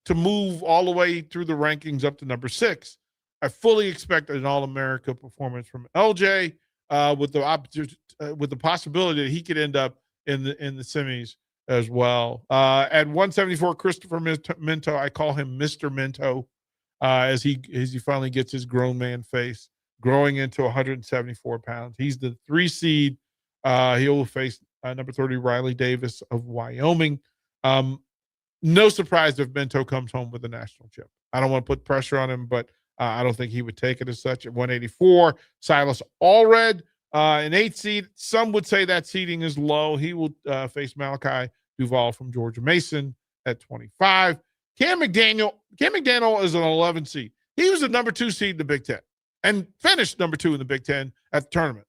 To move all the way through the rankings up to number 6, I fully expect an All-America performance from LJ, with the possibility that he could end up in the semis as well. At 174, Christopher Minto, I call him Mr. Minto, as he finally gets his grown man face, growing into 174 pounds. He's the 3 seed. He will face number 30, Riley Davis of Wyoming. No surprise if Minto comes home with a national chip. I don't want to put pressure on him, but I don't think he would take it as such. At 184, Silas Allred, an 8th seed. Some would say that seeding is low. He will face Malachi Duval from Georgia Mason at 25. Cam McDaniel is an 11 seed. He was a number 2 seed in the Big Ten and finished number 2 in the Big Ten at the tournament.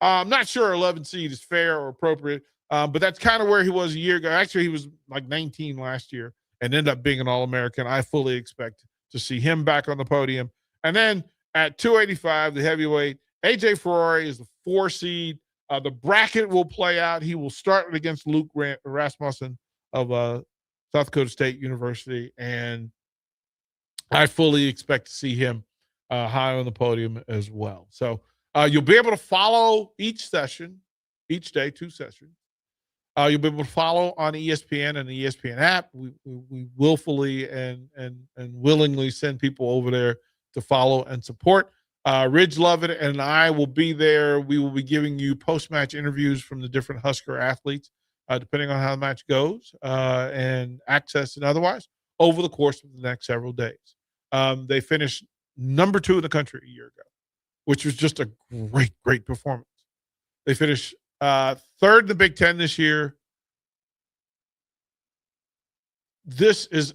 I'm not sure 11 seed is fair or appropriate, but that's kind of where he was a year ago. Actually, he was like 19 last year and ended up being an All-American. I fully expect to see him back on the podium. And then at 285, the heavyweight, AJ Ferrari is the 4 seed. The bracket will play out. He will start against Luke Rasmussen of South Dakota State University, and I fully expect to see him high on the podium as well. So you'll be able to follow each session, each day, 2 sessions. You'll be able to follow on ESPN and the ESPN app. We willfully and willingly send people over there to follow and support. Ridge Lovett and I will be there. We will be giving you post-match interviews from the different Husker athletes, depending on how the match goes, and access and otherwise, over the course of the next several days. They finished number 2 in the country a year ago, which was just a great performance. They finished 3rd in the Big Ten this year. This is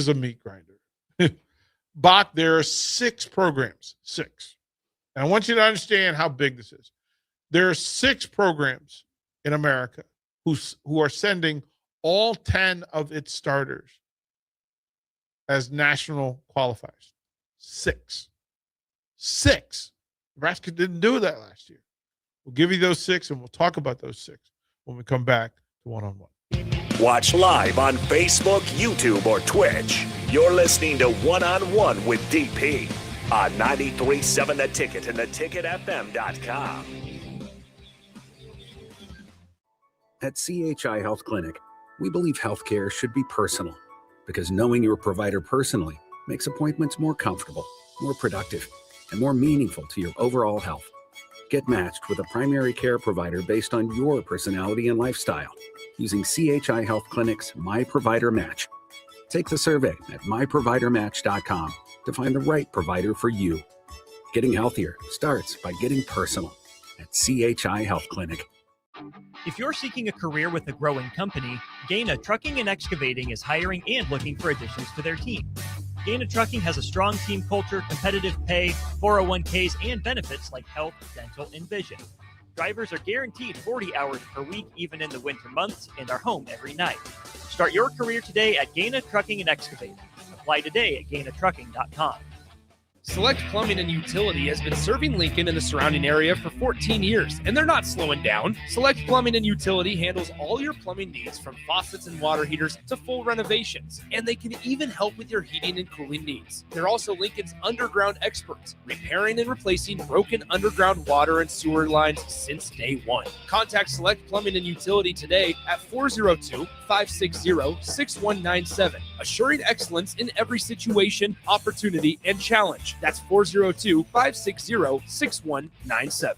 a meat grinder. Bach, there are 6 programs. 6. And I want you to understand how big this is. There are 6 programs in America who are sending all 10 of its starters as national qualifiers. 6. Nebraska didn't do that last year. We'll give you those 6, and we'll talk about those 6 when we come back to One-on-One. Watch live on Facebook, YouTube, or Twitch. You're listening to One-on-One with DP on 93.7 The Ticket and theticketfm.com. At CHI Health Clinic, we believe healthcare should be personal, because knowing your provider personally makes appointments more comfortable, more productive, and more meaningful to your overall health. Get matched with a primary care provider based on your personality and lifestyle using CHI Health Clinic's My Provider Match. Take the survey at myprovidermatch.com to find the right provider for you. Getting healthier starts by getting personal at CHI Health Clinic. If you're seeking a career with a growing company, Gaina Trucking and Excavating is hiring and looking for additions to their team. Gaina Trucking has a strong team culture, competitive pay, 401ks, and benefits like health, dental, and vision. Drivers are guaranteed 40 hours per week, even in the winter months, and are home every night. Start your career today at Gaina Trucking and Excavating. Apply today at GainaTrucking.com. Select Plumbing and Utility has been serving Lincoln and the surrounding area for 14 years, and they're not slowing down. Select Plumbing and Utility handles all your plumbing needs from faucets and water heaters to full renovations, and they can even help with your heating and cooling needs. They're also Lincoln's underground experts, repairing and replacing broken underground water and sewer lines since day one. Contact Select Plumbing and Utility today at 402-560-6197, assuring excellence in every situation, opportunity, and challenge. That's 402-560-6197.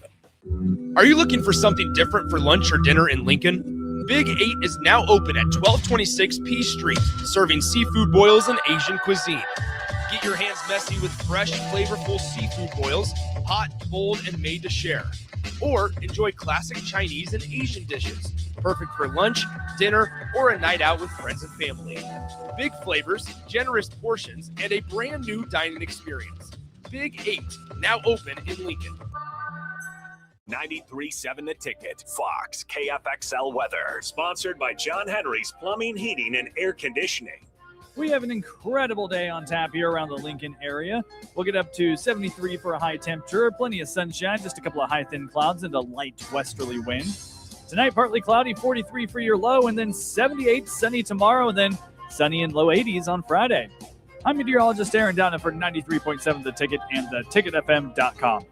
Are you looking for something different for lunch or dinner in Lincoln? Big 8 is now open at 1226 P Street, serving seafood boils and Asian cuisine. Get your hands messy with fresh, flavorful seafood boils, hot, bold, and made to share. Or enjoy classic Chinese and Asian dishes, perfect for lunch, dinner, or a night out with friends and family. Big flavors, generous portions, and a brand new dining experience. Big 8, now open in Lincoln. 93.7 The Ticket, Fox, KFXL weather. Sponsored by John Henry's Plumbing, Heating, and Air Conditioning. We have an incredible day on tap here around the Lincoln area. We'll get up to 73 for a high temperature, plenty of sunshine, just a couple of high thin clouds and a light westerly wind. Tonight, partly cloudy, 43 for your low, and then 78 sunny tomorrow, and then sunny and low 80s on Friday. I'm meteorologist Aaron Downer for 93.7 The Ticket and theticketfm.com.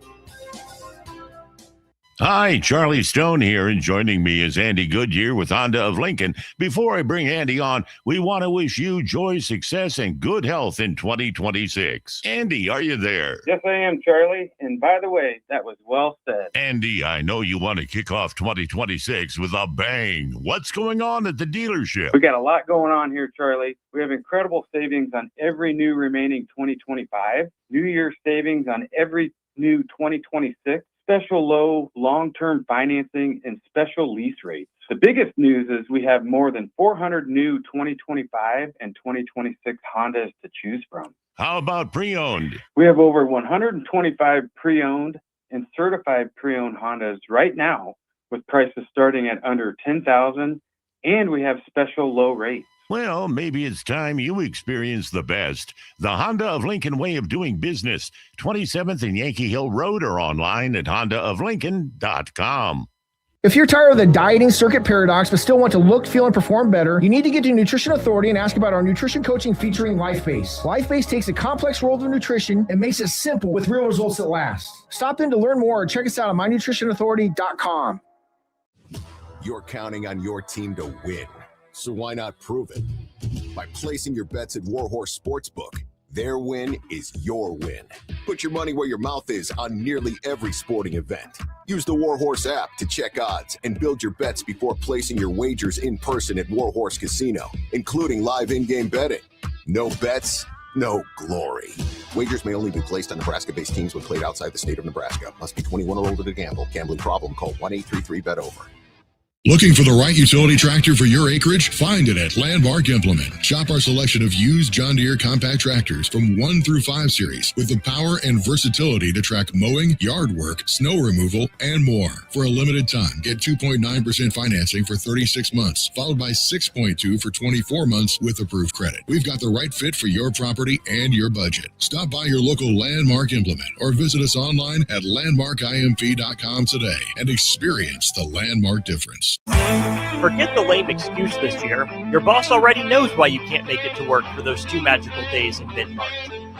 Hi, Charlie Stone here, and joining me is Andy Goodyear with Honda of Lincoln. Before I bring Andy on, we want to wish you joy, success, and good health in 2026. Andy, are you there? Yes, I am, Charlie. And by the way, that was well said. Andy, I know you want to kick off 2026 with a bang. What's going on at the dealership? We got a lot going on here, Charlie. We have incredible savings on every new remaining 2025, New Year savings on every new 2026, special low long-term financing, and special lease rates. The biggest news is we have more than 400 new 2025 and 2026 Hondas to choose from. How about pre-owned? We have over 125 pre-owned and certified pre-owned Hondas right now with prices starting at under $10,000, and we have special low rates. Well, maybe it's time you experience the best. The Honda of Lincoln way of doing business. 27th and Yankee Hill Road, or online at hondaoflincoln.com. If you're tired of the dieting circuit paradox but still want to look, feel, and perform better, you need to get to Nutrition Authority and ask about our nutrition coaching featuring LifeBase. LifeBase takes a complex world of nutrition and makes it simple with real results that last. Stop in to learn more or check us out at mynutritionauthority.com. You're counting on your team to win. So why not prove it? By placing your bets at Warhorse Sportsbook. Their win is your win. Put your money where your mouth is on nearly every sporting event. Use the Warhorse app to check odds and build your bets before placing your wagers in person at Warhorse Casino, including live in-game betting. No bets, no glory. Wagers may only be placed on Nebraska-based teams when played outside the state of Nebraska. Must be 21 or older to gamble. Gambling problem? Call 1-833-BET-OVER. Looking for the right utility tractor for your acreage? Find it at Landmark Implement. Shop our selection of used John Deere compact tractors from 1 through 5 series with the power and versatility to track mowing, yard work, snow removal, and more. For a limited time, get 2.9% financing for 36 months, followed by 6.2 for 24 months with approved credit. We've got the right fit for your property and your budget. Stop by your local Landmark Implement or visit us online at landmarkimp.com today and experience the Landmark difference. Forget the lame excuse this year. Your boss already knows why you can't make it to work for those 2 magical days in mid-March.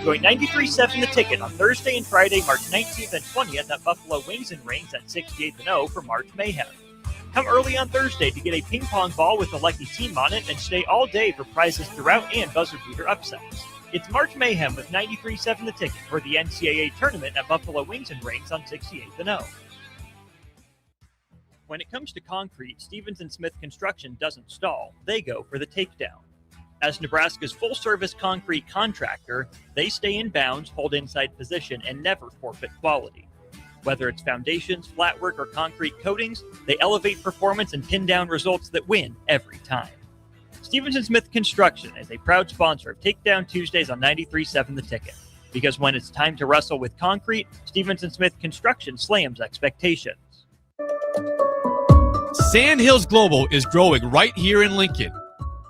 Join 93.7 The Ticket on Thursday and Friday, March 19th and 20th at Buffalo Wings and Rings at 68th and O for March Mayhem. Come early on Thursday to get a ping pong ball with a lucky team on it and stay all day for prizes throughout and buzzer beater upsets. It's March Mayhem with 93.7 The Ticket for the NCAA tournament at Buffalo Wings and Rings on 68th and O. When it comes to concrete, Stevens & Smith Construction doesn't stall. They go for the takedown. As Nebraska's full-service concrete contractor, they stay in bounds, hold inside position, and never forfeit quality. Whether it's foundations, flatwork, or concrete coatings, they elevate performance and pin down results that win every time. Stevenson Smith Construction is a proud sponsor of Takedown Tuesdays on 93.7 The Ticket. Because when it's time to wrestle with concrete, Stevenson Smith Construction slams expectations. Sandhills Global is growing right here in Lincoln.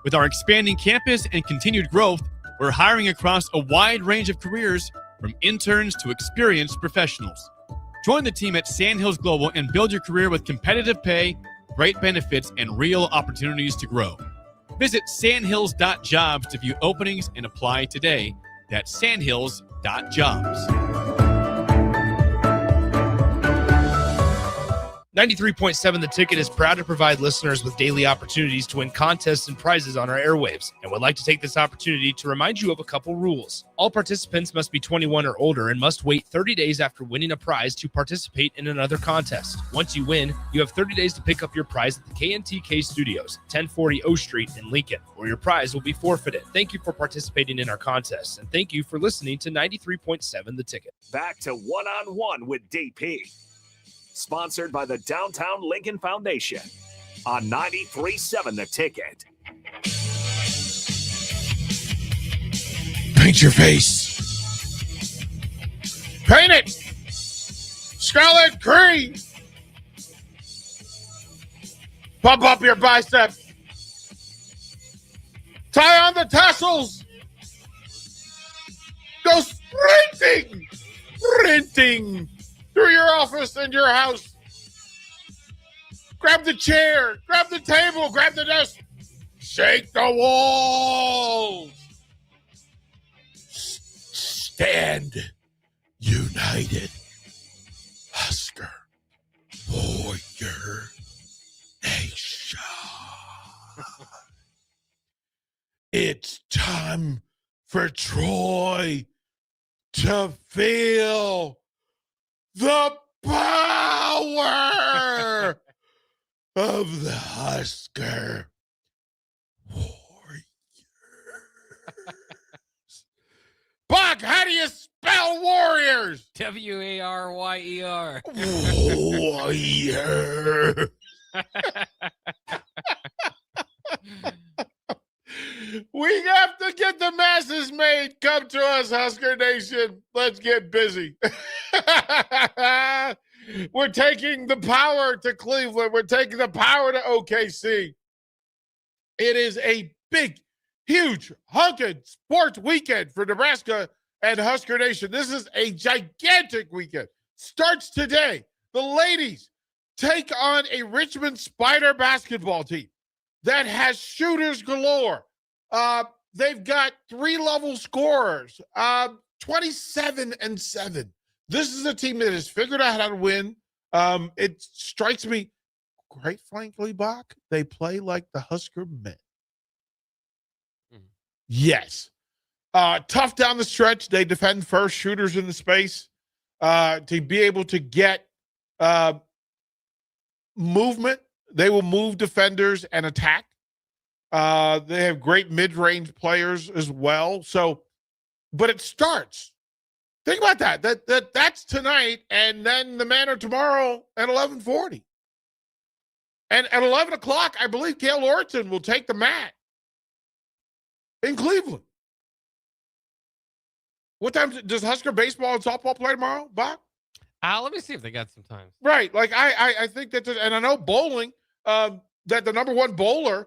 With our expanding campus and continued growth, we're hiring across a wide range of careers, from interns to experienced professionals. Join the team at Sandhills Global and build your career with competitive pay, great benefits, and real opportunities to grow. Visit sandhills.jobs to view openings and apply today. That's sandhills.jobs. 93.7 The Ticket is proud to provide listeners with daily opportunities to win contests and prizes on our airwaves, and would like to take this opportunity to remind you of a couple rules. All participants must be 21 or older and must wait 30 days after winning a prize to participate in another contest. Once you win, you have 30 days to pick up your prize at the KNTK Studios, 1040 O Street in Lincoln, or your prize will be forfeited. Thank you for participating in our contests, and thank you for listening to 93.7 The Ticket. Back to one-on-one with DP. Sponsored by the Downtown Lincoln Foundation on 93.7 The Ticket. Paint your face. Paint it. Scarlet cream. Pump up your biceps. Tie on the tassels. Go sprinting. Sprinting through your office and your house. Grab the chair, grab the table, grab the desk. Shake the walls. Stand united. Husker Warrior Nation. It's time for Troy to feel the power of the Husker Warriors. Buck, how do you spell Warriors? Waryer. Warrior. We have to get the masses made. Come to us, Husker Nation. Let's get busy. We're taking the power to Cleveland. We're taking the power to OKC. It is a big, huge, hunted sports weekend for Nebraska and Husker Nation. This is a gigantic weekend. Starts today. The ladies take on a Richmond Spider basketball team that has shooters galore. They've got 3-level scorers, 27-7. This is a team that has figured out how to win. It strikes me, quite frankly, Bach, they play like the Husker men. Yes. Tough down the stretch. They defend first, shooters in the space. To be able to get movement, they will move defenders and attack. They have great mid-range players as well. So, but it starts. Think about that. That's tonight, and then the Manor tomorrow at 11:40. And at 11 o'clock, I believe Gail Orton will take the mat in Cleveland. What time does Husker baseball and softball play tomorrow, Bob? Let me see if they got some time. Right. Like I think that, and I know bowling, that the number one bowler,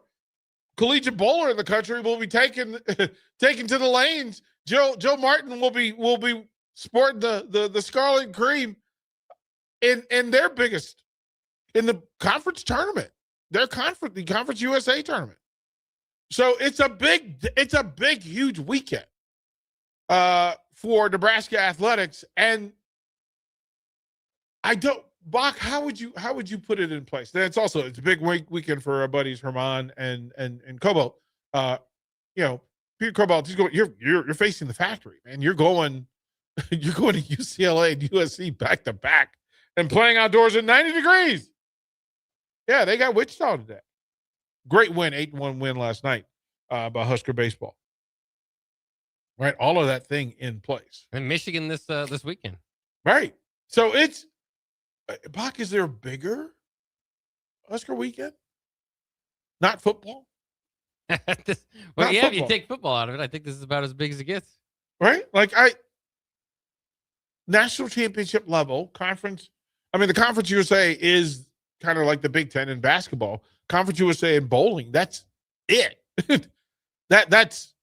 collegiate bowler in the country, will be taken to the lanes. Joe Martin will be sporting the scarlet cream in their biggest, in the conference tournament, the Conference USA tournament. So it's a big, huge weekend for Nebraska athletics. And Bach, how would you put it in place? It's a big weekend for our buddies Herman and Cobalt. Peter Cobalt, he's going. You're facing the factory, man. You're going to UCLA and USC back to back and playing outdoors at 90 degrees. Yeah, they got Wichita today. Great win, 8-1 win last night by Husker baseball. Right, all of that thing in place. And Michigan this weekend. Right. So it's Bach, is there a bigger Husker weekend? Not football? Well, Not yeah, if you football. take football out of it, I think this is about as big as it gets. Right? Like national championship level conference. I mean, the Conference USA is kind of like the Big Ten in basketball. Conference USA in bowling. That's it. that's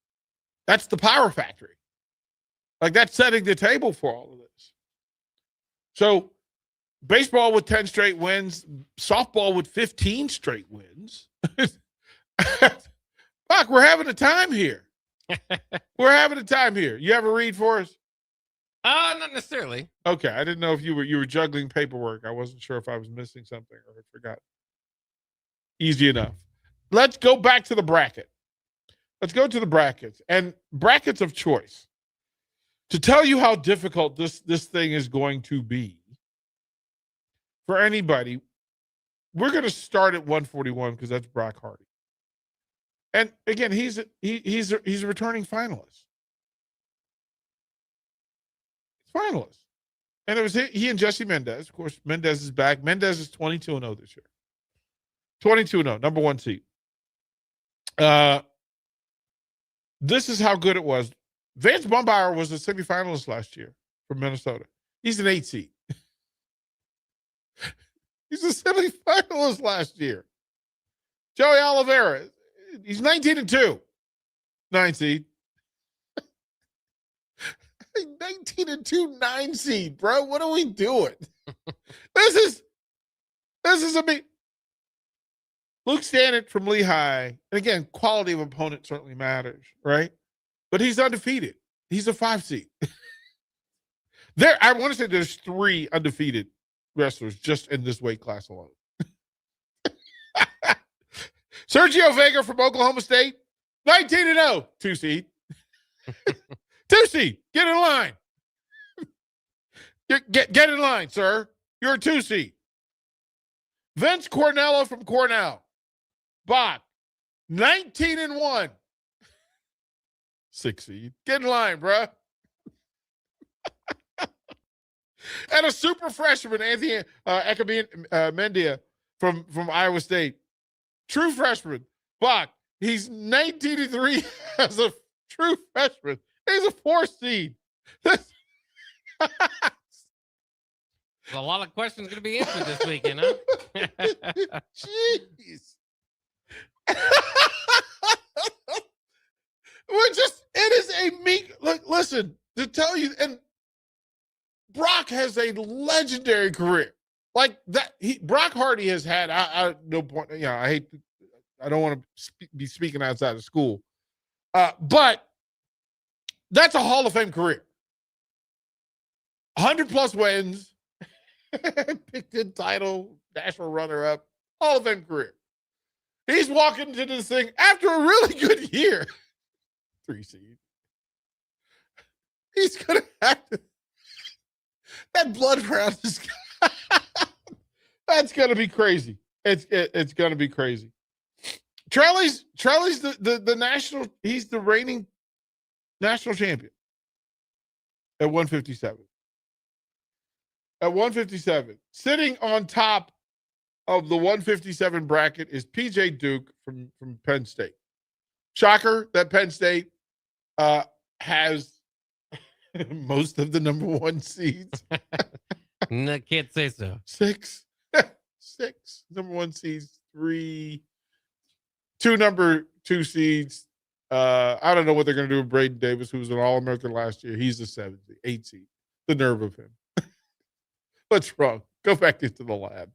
the power factory. Like, that's setting the table for all of this. So, baseball with 10 straight wins, softball with 15 straight wins. Fuck, we're having a time here. We're having a time here. You have a read for us? Not necessarily. Okay, I didn't know if you were juggling paperwork. I wasn't sure if I was missing something or I forgot. Easy enough. Let's go back to the bracket. Let's go to the brackets and brackets of choice. To tell you how difficult this thing is going to be for anybody, we're going to start at 141 because that's Brock Hardy. And again, he's a returning finalist. Finalist. And it was he and Jesse Mendez. Of course, Mendez is back. Mendez is 22-0 this year. 22-0, number one seed. This is how good it was. Vance Bumbauer was a semifinalist last year from Minnesota. He's an 8 seed. He's a semifinalist last year. Joey Oliveira, he's 19-2, 9 seed. 19-2, 9 seed, bro. What are we doing? This is a big. Luke Stannett from Lehigh, and again, quality of opponent certainly matters, right? But he's undefeated. He's a 5 seed. I want to say there's 3 undefeated wrestlers just in this weight class alone. Sergio Vega from Oklahoma State, 19-0, 2 seed. 2 seed, get in line. Get in line, sir. You're a 2 seed. Vince Cornello from Cornell. Bach, 19-1. 6 seed. Get in line, bruh. And a super freshman, Anthony Mendia from Iowa State. True freshman. Bach, he's 19-3 as a true freshman. He's a 4 seed. A lot of questions going to be answered this weekend, huh? Jeez. It is a meek. Look, listen, to tell you, and Brock has a legendary career. Like that, Brock Hardy has had, no point, I don't want to be speaking outside of school. But that's a Hall of Fame career. 100+ wins, Big Ten title, national runner-up, Hall of Fame career. He's walking into this thing after a really good year. 3 seed. He's going to have to. That blood round is. That's going to be crazy. It's going to be crazy. Trelly's the national. He's the reigning national champion at 157. At 157, sitting on top of the 157 bracket is PJ Duke from Penn State. Shocker that Penn State has most of the number 1 seeds. No, can't say so. 6 number 1 seeds, 2 number 2 seeds. I don't know what they're going to do with Braden Davis, who was an All-American last year. He's a 7 seed, 8 seed. The nerve of him. What's wrong? Go back into the lab.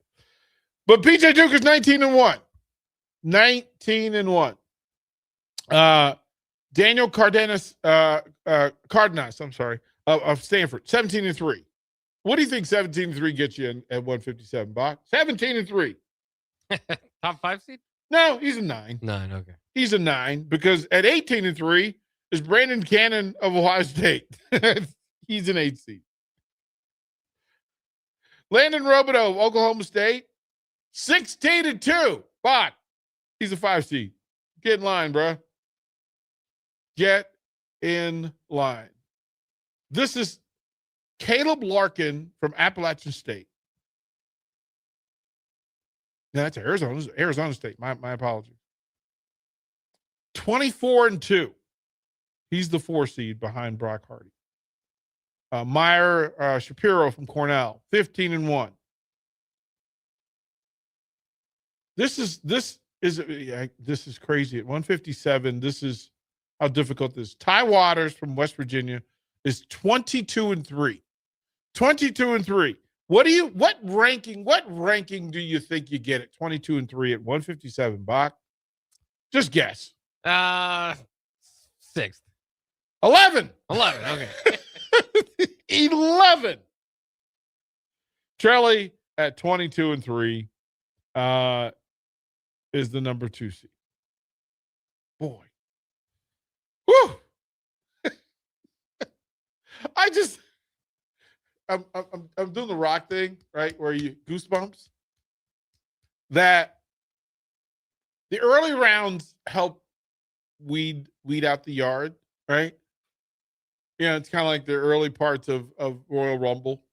But PJ Duke is 19-1. 19-1. Daniel Cardenas, I'm sorry, of Stanford, 17-3. What do you think 17-3 gets you at 157, Bach? 17-3. Top 5 seed? No, he's a 9. 9, okay. He's a 9 because at 18-3 is Brandon Cannon of Ohio State. He's an 8 seed. Landon Robideau of Oklahoma State, 16-2. Bach, he's a 5 seed. Get in line, bro. Get in line. This is Caleb Larkin from Appalachian State. No, that's Arizona State. My apologies. 24-2. He's the 4 seed behind Brock Hardy. Meyer Shapiro from Cornell, 15-1. This is crazy. At 157, this is how difficult this is. Ty Waters from West Virginia is 22-3. 22-3. What ranking do you think you get at 22-3 at 157, Bach? Just guess. 6th. 11. 11. Okay. 11. Trelly at 22-3 is the number 2 seed. Boy. Woo. I'm doing the rock thing, right? Where you goosebumps. That the early rounds help weed out the yard, right? Yeah, it's kind of like the early parts of Royal Rumble.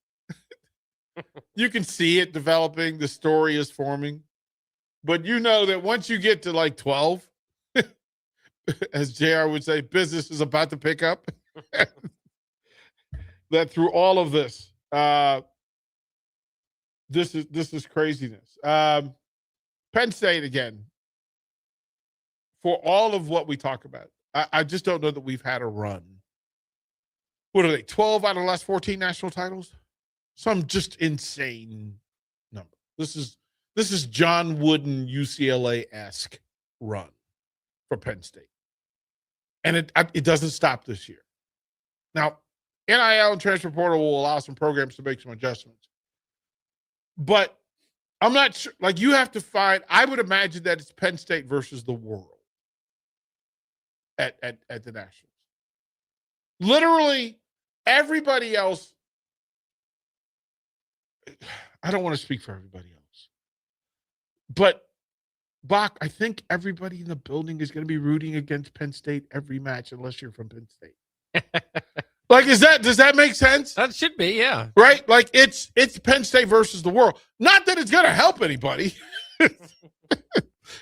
You can see it developing, the story is forming. But you know that once you get to like 12, as JR would say, business is about to pick up. That through all of this, this is craziness. Penn State again. For all of what we talk about, I just don't know that we've had a run. What are they? 12 out of the last 14 national titles? Some just insane number. This is John Wooden UCLA-esque run for Penn State, and it doesn't stop this year. Now, NIL and transfer portal will allow some programs to make some adjustments, but I'm not sure. Like, you have to find. I would imagine that it's Penn State versus the world at the Nationals. Literally, everybody else. I don't want to speak for everybody else, but Bach, I think everybody in the building is going to be rooting against Penn State every match, unless you're from Penn State. Like, does that make sense? That should be, yeah. Right? Like, it's Penn State versus the world. Not that it's going to help anybody, because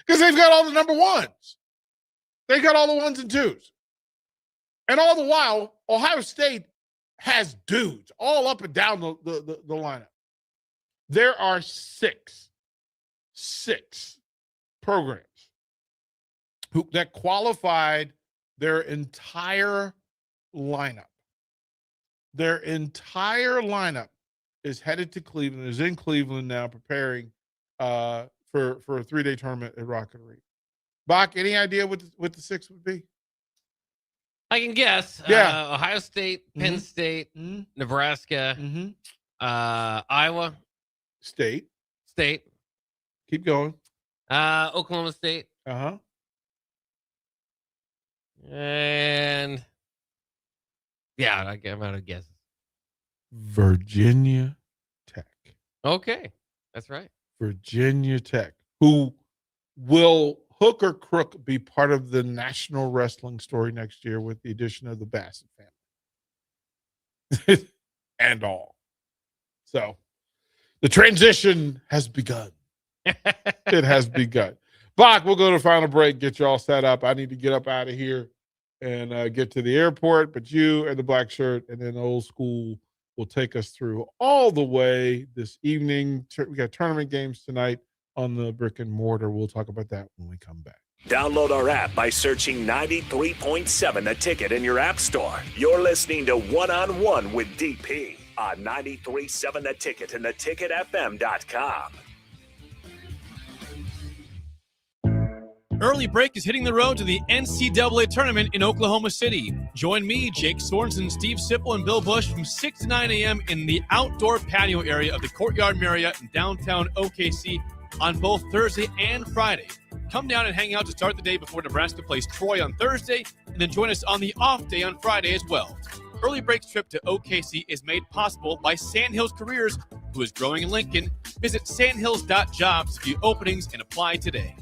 they've got all the number ones. They got all the 1s and 2s. And all the while, Ohio State has dudes all up and down the lineup. There are six programs that qualified their entire lineup. Their entire lineup is headed to Cleveland, is in Cleveland now, preparing for a 3-day tournament at Rocket Arena. Bach, any idea what the 6 would be? I can guess. Yeah. Ohio State, Penn State, Nebraska, Iowa. State. Keep going. Oklahoma State. Uh-huh. And yeah, I'm out of guesses. Virginia Tech. Okay. That's right. Virginia Tech, who will hook or crook be part of the national wrestling story next year with the addition of the Bassett family. And all. So the transition has begun. It has begun. Bach, we'll go to a final break, get you all set up. I need to get up out of here and get to the airport, but you and the black shirt and then old school will take us through all the way this evening. We got tournament games tonight on the brick and mortar. We'll talk about that when we come back. Download our app by searching 93.7 The Ticket in your app store. You're listening to One-on-One with DP on 93.7 The Ticket and theticketfm.com. Early Break is hitting the road to the NCAA tournament in Oklahoma City. Join me, Jake Sorensen, Steve Sipple, and Bill Bush from 6 to 9 a.m. in the outdoor patio area of the Courtyard Marriott in downtown OKC on both Thursday and Friday. Come down and hang out to start the day before Nebraska plays Troy on Thursday, and then join us on the off day on Friday as well. Early Break's trip to OKC is made possible by Sandhills Careers, who is growing in Lincoln. Visit sandhills.jobs to view openings and apply today.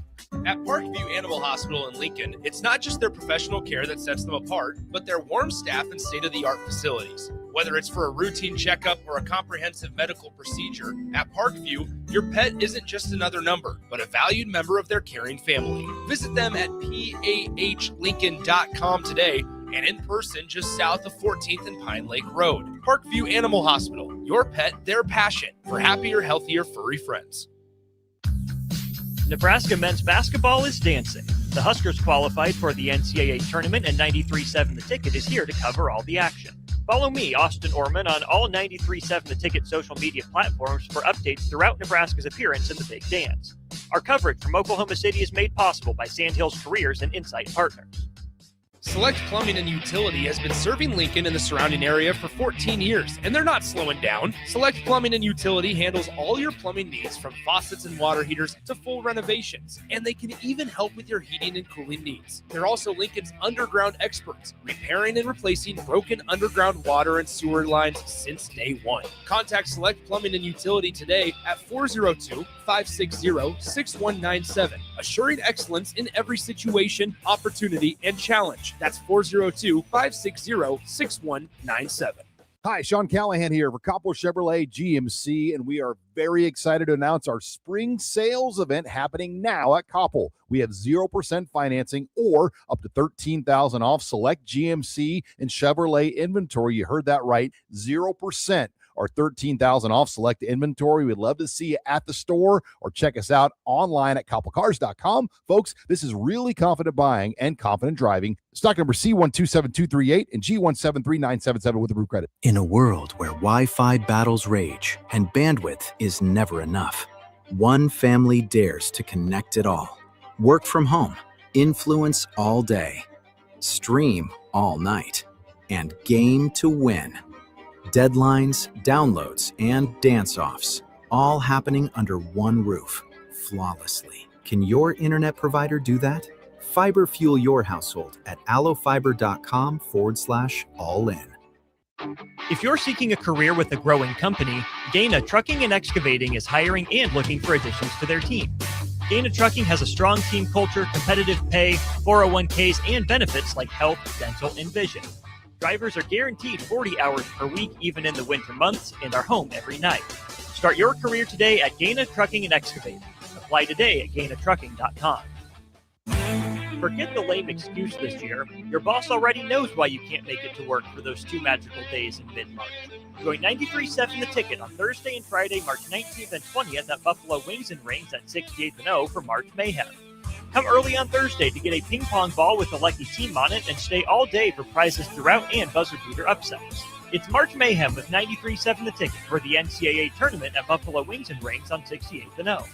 At Parkview Animal Hospital in Lincoln, it's not just their professional care that sets them apart, but their warm staff and state-of-the-art facilities. Whether it's for a routine checkup or a comprehensive medical procedure, at Parkview, your pet isn't just another number, but a valued member of their caring family. Visit them at PAHLincoln.com today and in person just south of 14th and Pine Lake Road. Parkview Animal Hospital, your pet, their passion for happier, healthier, furry friends. Nebraska men's basketball is dancing. The Huskers qualified for the NCAA tournament, and 93.7 The Ticket is here to cover all the action. Follow me, Austin Orman, on all 93.7 The Ticket social media platforms for updates throughout Nebraska's appearance in the Big Dance. Our coverage from Oklahoma City is made possible by Sandhills Careers and Insight Partners. Select Plumbing and Utility has been serving Lincoln and the surrounding area for 14 years, and they're not slowing down. Select Plumbing and Utility handles all your plumbing needs from faucets and water heaters to full renovations, and they can even help with your heating and cooling needs. They're also Lincoln's underground experts, repairing and replacing broken underground water and sewer lines since day one. Contact Select Plumbing and Utility today at 402-560-6197, assuring excellence in every situation, opportunity, and challenge. That's 402-560-6197. Hi, Sean Callahan here for Coppel Chevrolet GMC, and we are very excited to announce our spring sales event happening now at Coppel. We have 0% financing or up to $13,000 off select GMC and Chevrolet inventory. You heard that right, 0%. Or $13,000 off select inventory. We'd love to see you at the store or check us out online at koppelcars.com. Folks, this is really confident buying and confident driving. Stock number C127238 and G1739777 with approved credit. In a world where Wi-Fi battles rage and bandwidth is never enough, one family dares to connect it all. Work from home, influence all day, stream all night, and game to win. Deadlines, downloads, and dance-offs, all happening under one roof, flawlessly. Can your internet provider do that? Fiber fuel your household at allofiber.com/all-in. If you're seeking a career with a growing company, Gaina Trucking and Excavating is hiring and looking for additions to their team. Gaina Trucking has a strong team culture, competitive pay, 401ks, and benefits like health, dental, and vision. Drivers are guaranteed 40 hours per week, even in the winter months, and are home every night. Start your career today at Gaina Trucking and Excavating. Apply today at GainaTrucking.com. Forget the lame excuse this year. Your boss already knows why you can't make it to work for those 2 magical days in mid-March. Join 93.7 The Ticket on Thursday and Friday, March 19th and 20th at Buffalo Wings and Rings at 68th and O for March Mayhem. Come early on Thursday to get a ping pong ball with a lucky team on it and stay all day for prizes throughout and buzzer beater upsets. It's March Mayhem with 93.7 The Ticket for the NCAA tournament at Buffalo Wings and Rings on 68th and O.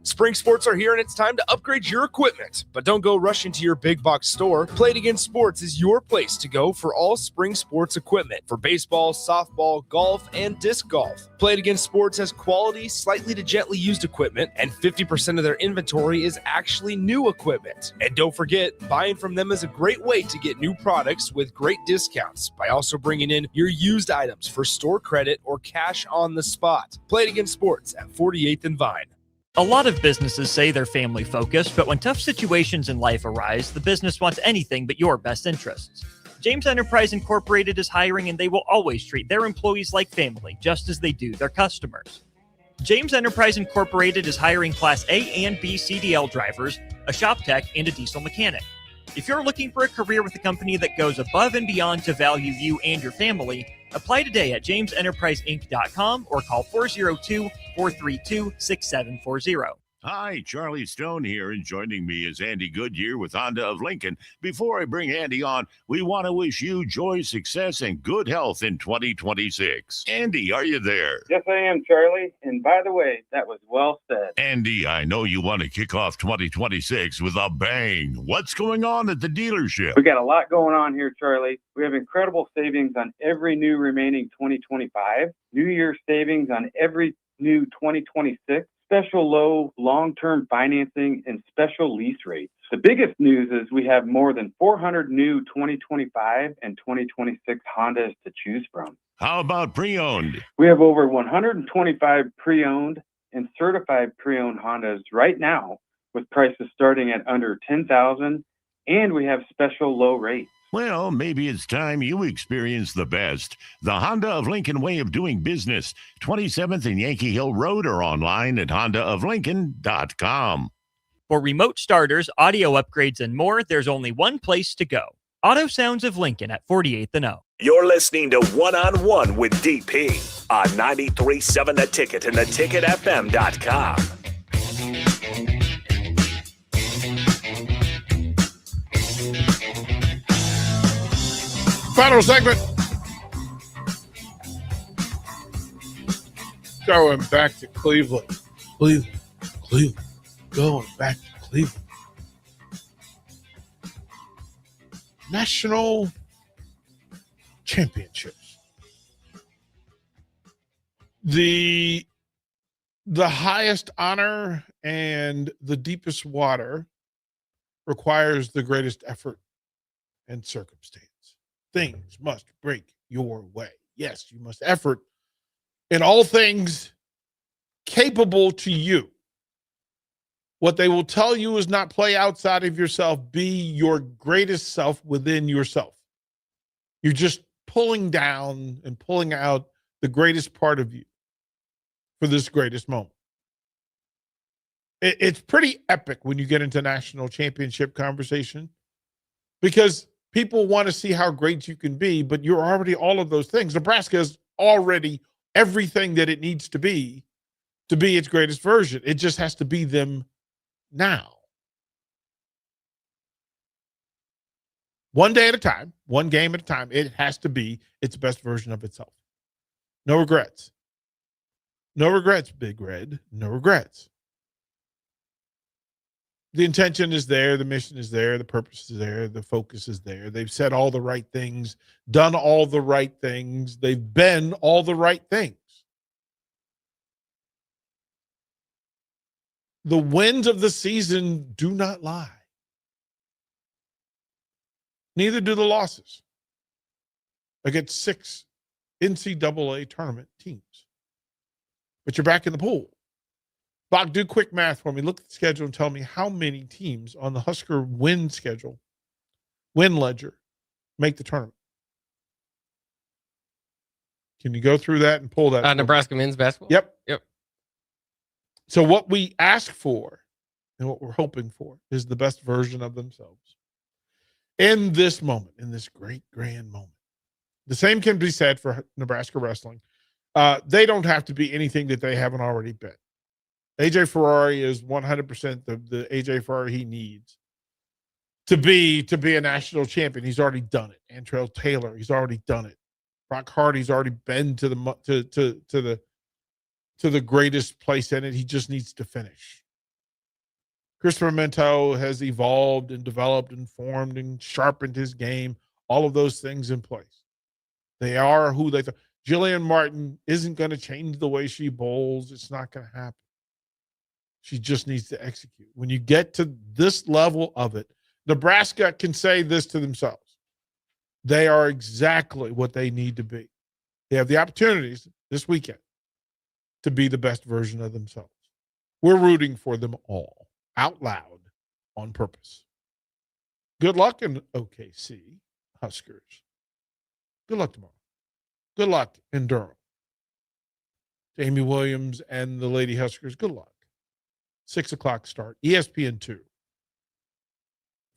Spring sports are here and it's time to upgrade your equipment. But don't go rushing to your big box store. Play It Again Sports is your place to go for all spring sports equipment for baseball, softball, golf, and disc golf. Play It Again Sports has quality, slightly to gently used equipment, and 50% of their inventory is actually new equipment. And don't forget, buying from them is a great way to get new products with great discounts by also bringing in your used items for store credit or cash on the spot. Play It Again Sports at 48th and Vine. A lot of businesses say they're family focused, but when tough situations in life arise, the business wants anything but your best interests. James Enterprise Incorporated is hiring, and they will always treat their employees like family, just as they do their customers. James Enterprise Incorporated is hiring Class A and B CDL drivers, a shop tech, and a diesel mechanic. If you're looking for a career with a company that goes above and beyond to value you and your family, apply today at jamesenterpriseinc.com or call 402-432-6740. Hi, Charlie Stone here, and joining me is Andy Goodyear with Honda of Lincoln. Before I bring Andy on, we want to wish you joy, success, and good health in 2026. Andy, are you there? Yes, I am, Charlie. And by the way, that was well said. Andy, I know you want to kick off 2026 with a bang. What's going on at the dealership? We got a lot going on here, Charlie. We have incredible savings on every new remaining 2025, New Year savings on every new 2026, special low long-term financing, and special lease rates. The biggest news is we have more than 400 new 2025 and 2026 Hondas to choose from. How about pre-owned? We have over 125 pre-owned and certified pre-owned Hondas right now with prices starting at under $10,000, and we have special low rates. Well, maybe it's time you experience the best. The Honda of Lincoln way of doing business. 27th and Yankee Hill Road or online at hondaoflincoln.com. For remote starters, audio upgrades, and more, there's only one place to go. Auto Sounds of Lincoln at 48th and O. You're listening to One on One with DP on 93.7 The Ticket and theticketfm.com. Final segment. Going back to Cleveland. Cleveland. Going back to Cleveland. National championships. The highest honor and the deepest water requires the greatest effort and circumstance. Things must break your way. Yes, you must effort in all things capable to you. What they will tell you is not play outside of yourself. Be your greatest self within yourself. You're just pulling down and pulling out the greatest part of you for this greatest moment. It's pretty epic when you get into national championship conversation because people want to see how great you can be, but you're already all of those things. Nebraska is already everything that it needs to be its greatest version. It just has to be them now. One day at a time, one game at a time, it has to be its best version of itself. No regrets. No regrets, Big Red. No regrets. The intention is there. The mission is there. The purpose is there. The focus is there. They've said all the right things, done all the right things. They've been all the right things. The wins of the season do not lie. Neither do the losses against 6 NCAA tournament teams. But you're back in the pool. Bach, do quick math for me. Look at the schedule and tell me how many teams on the Husker win schedule, win ledger, make the tournament. Can you go through that and pull that? Nebraska men's basketball? Yep. So what we ask for and what we're hoping for is the best version of themselves in this moment, in this great, grand moment. The same can be said for Nebraska wrestling. They don't have to be anything that they haven't already been. AJ Ferrari is 100% the AJ Ferrari he needs to be a national champion. He's already done it. Antrell Taylor, he's already done it. Brock Hardy's already been to the greatest place in it. He just needs to finish. Christopher Mento has evolved and developed and formed and sharpened his game. All of those things in place. They are who they. Jillian Martin isn't going to change the way she bowls. It's not going to happen. She just needs to execute. When you get to this level of it, Nebraska can say this to themselves. They are exactly what they need to be. They have the opportunities this weekend to be the best version of themselves. We're rooting for them all out loud on purpose. Good luck in OKC, Huskers. Good luck tomorrow. Good luck in Durham. Jamie Williams and the Lady Huskers, good luck. 6 o'clock start. ESPN 2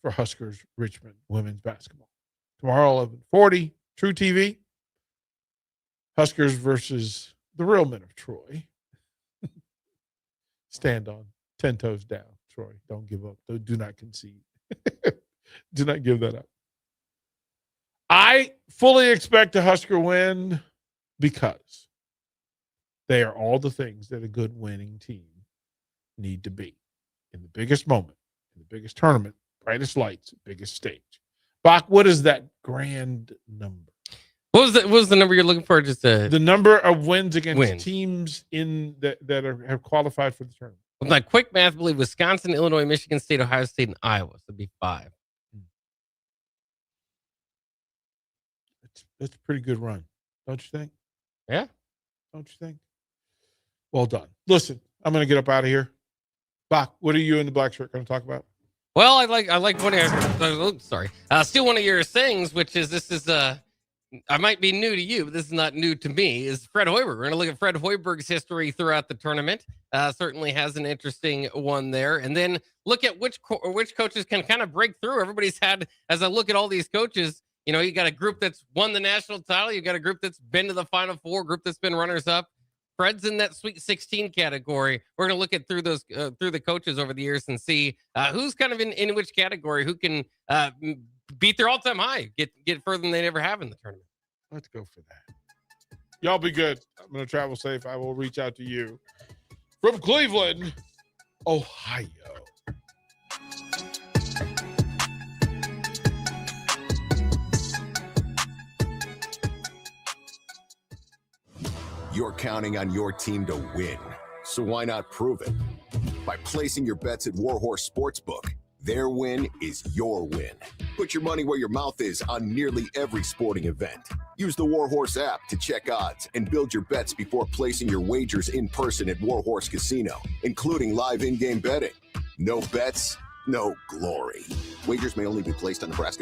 for Huskers Richmond women's basketball. Tomorrow, 11:40, True TV. Huskers versus the real men of Troy. Stand on 10 toes down, Troy. Don't give up. Do not concede. Do not give that up. I fully expect a Husker win because they are all the things that a good winning team need to be in the biggest moment, in the biggest tournament, brightest lights, biggest stage. Bach, what is that grand number? What was the number you're looking for? Just the number of wins against teams in that have qualified for the tournament. With my quick math, I believe Wisconsin, Illinois, Michigan State, Ohio State, and Iowa. So it'd be 5. That's a pretty good run, don't you think? Yeah. Don't you think? Well done. Listen, I'm going to get up out of here. Bach, what are you in the black shirt going to talk about? Well, I like one of steal one of your things, which is I might be new to you, but this is not new to me, is Fred Hoiberg. We're going to look at Fred Hoiberg's history throughout the tournament. Certainly has an interesting one there. And then look at which coaches can kind of break through. Everybody's had, as I look at all these coaches, you got a group that's won the national title. You got a group that's been to the Final Four, group that's been runners up. Fred's in that Sweet 16 category. We're going to look at through the coaches over the years and see who's kind of in which category, who can beat their all-time high, get further than they ever have in the tournament. Let's go for that. Y'all be good. I'm going to travel safe. I will reach out to you from Cleveland, Ohio. You're counting on your team to win, so why not prove it? By placing your bets at Warhorse Sportsbook, their win is your win. Put your money where your mouth is on nearly every sporting event. Use the Warhorse app to check odds and build your bets before placing your wagers in person at Warhorse Casino, including live in-game betting. No bets, no glory. Wagers may only be placed on Nebraska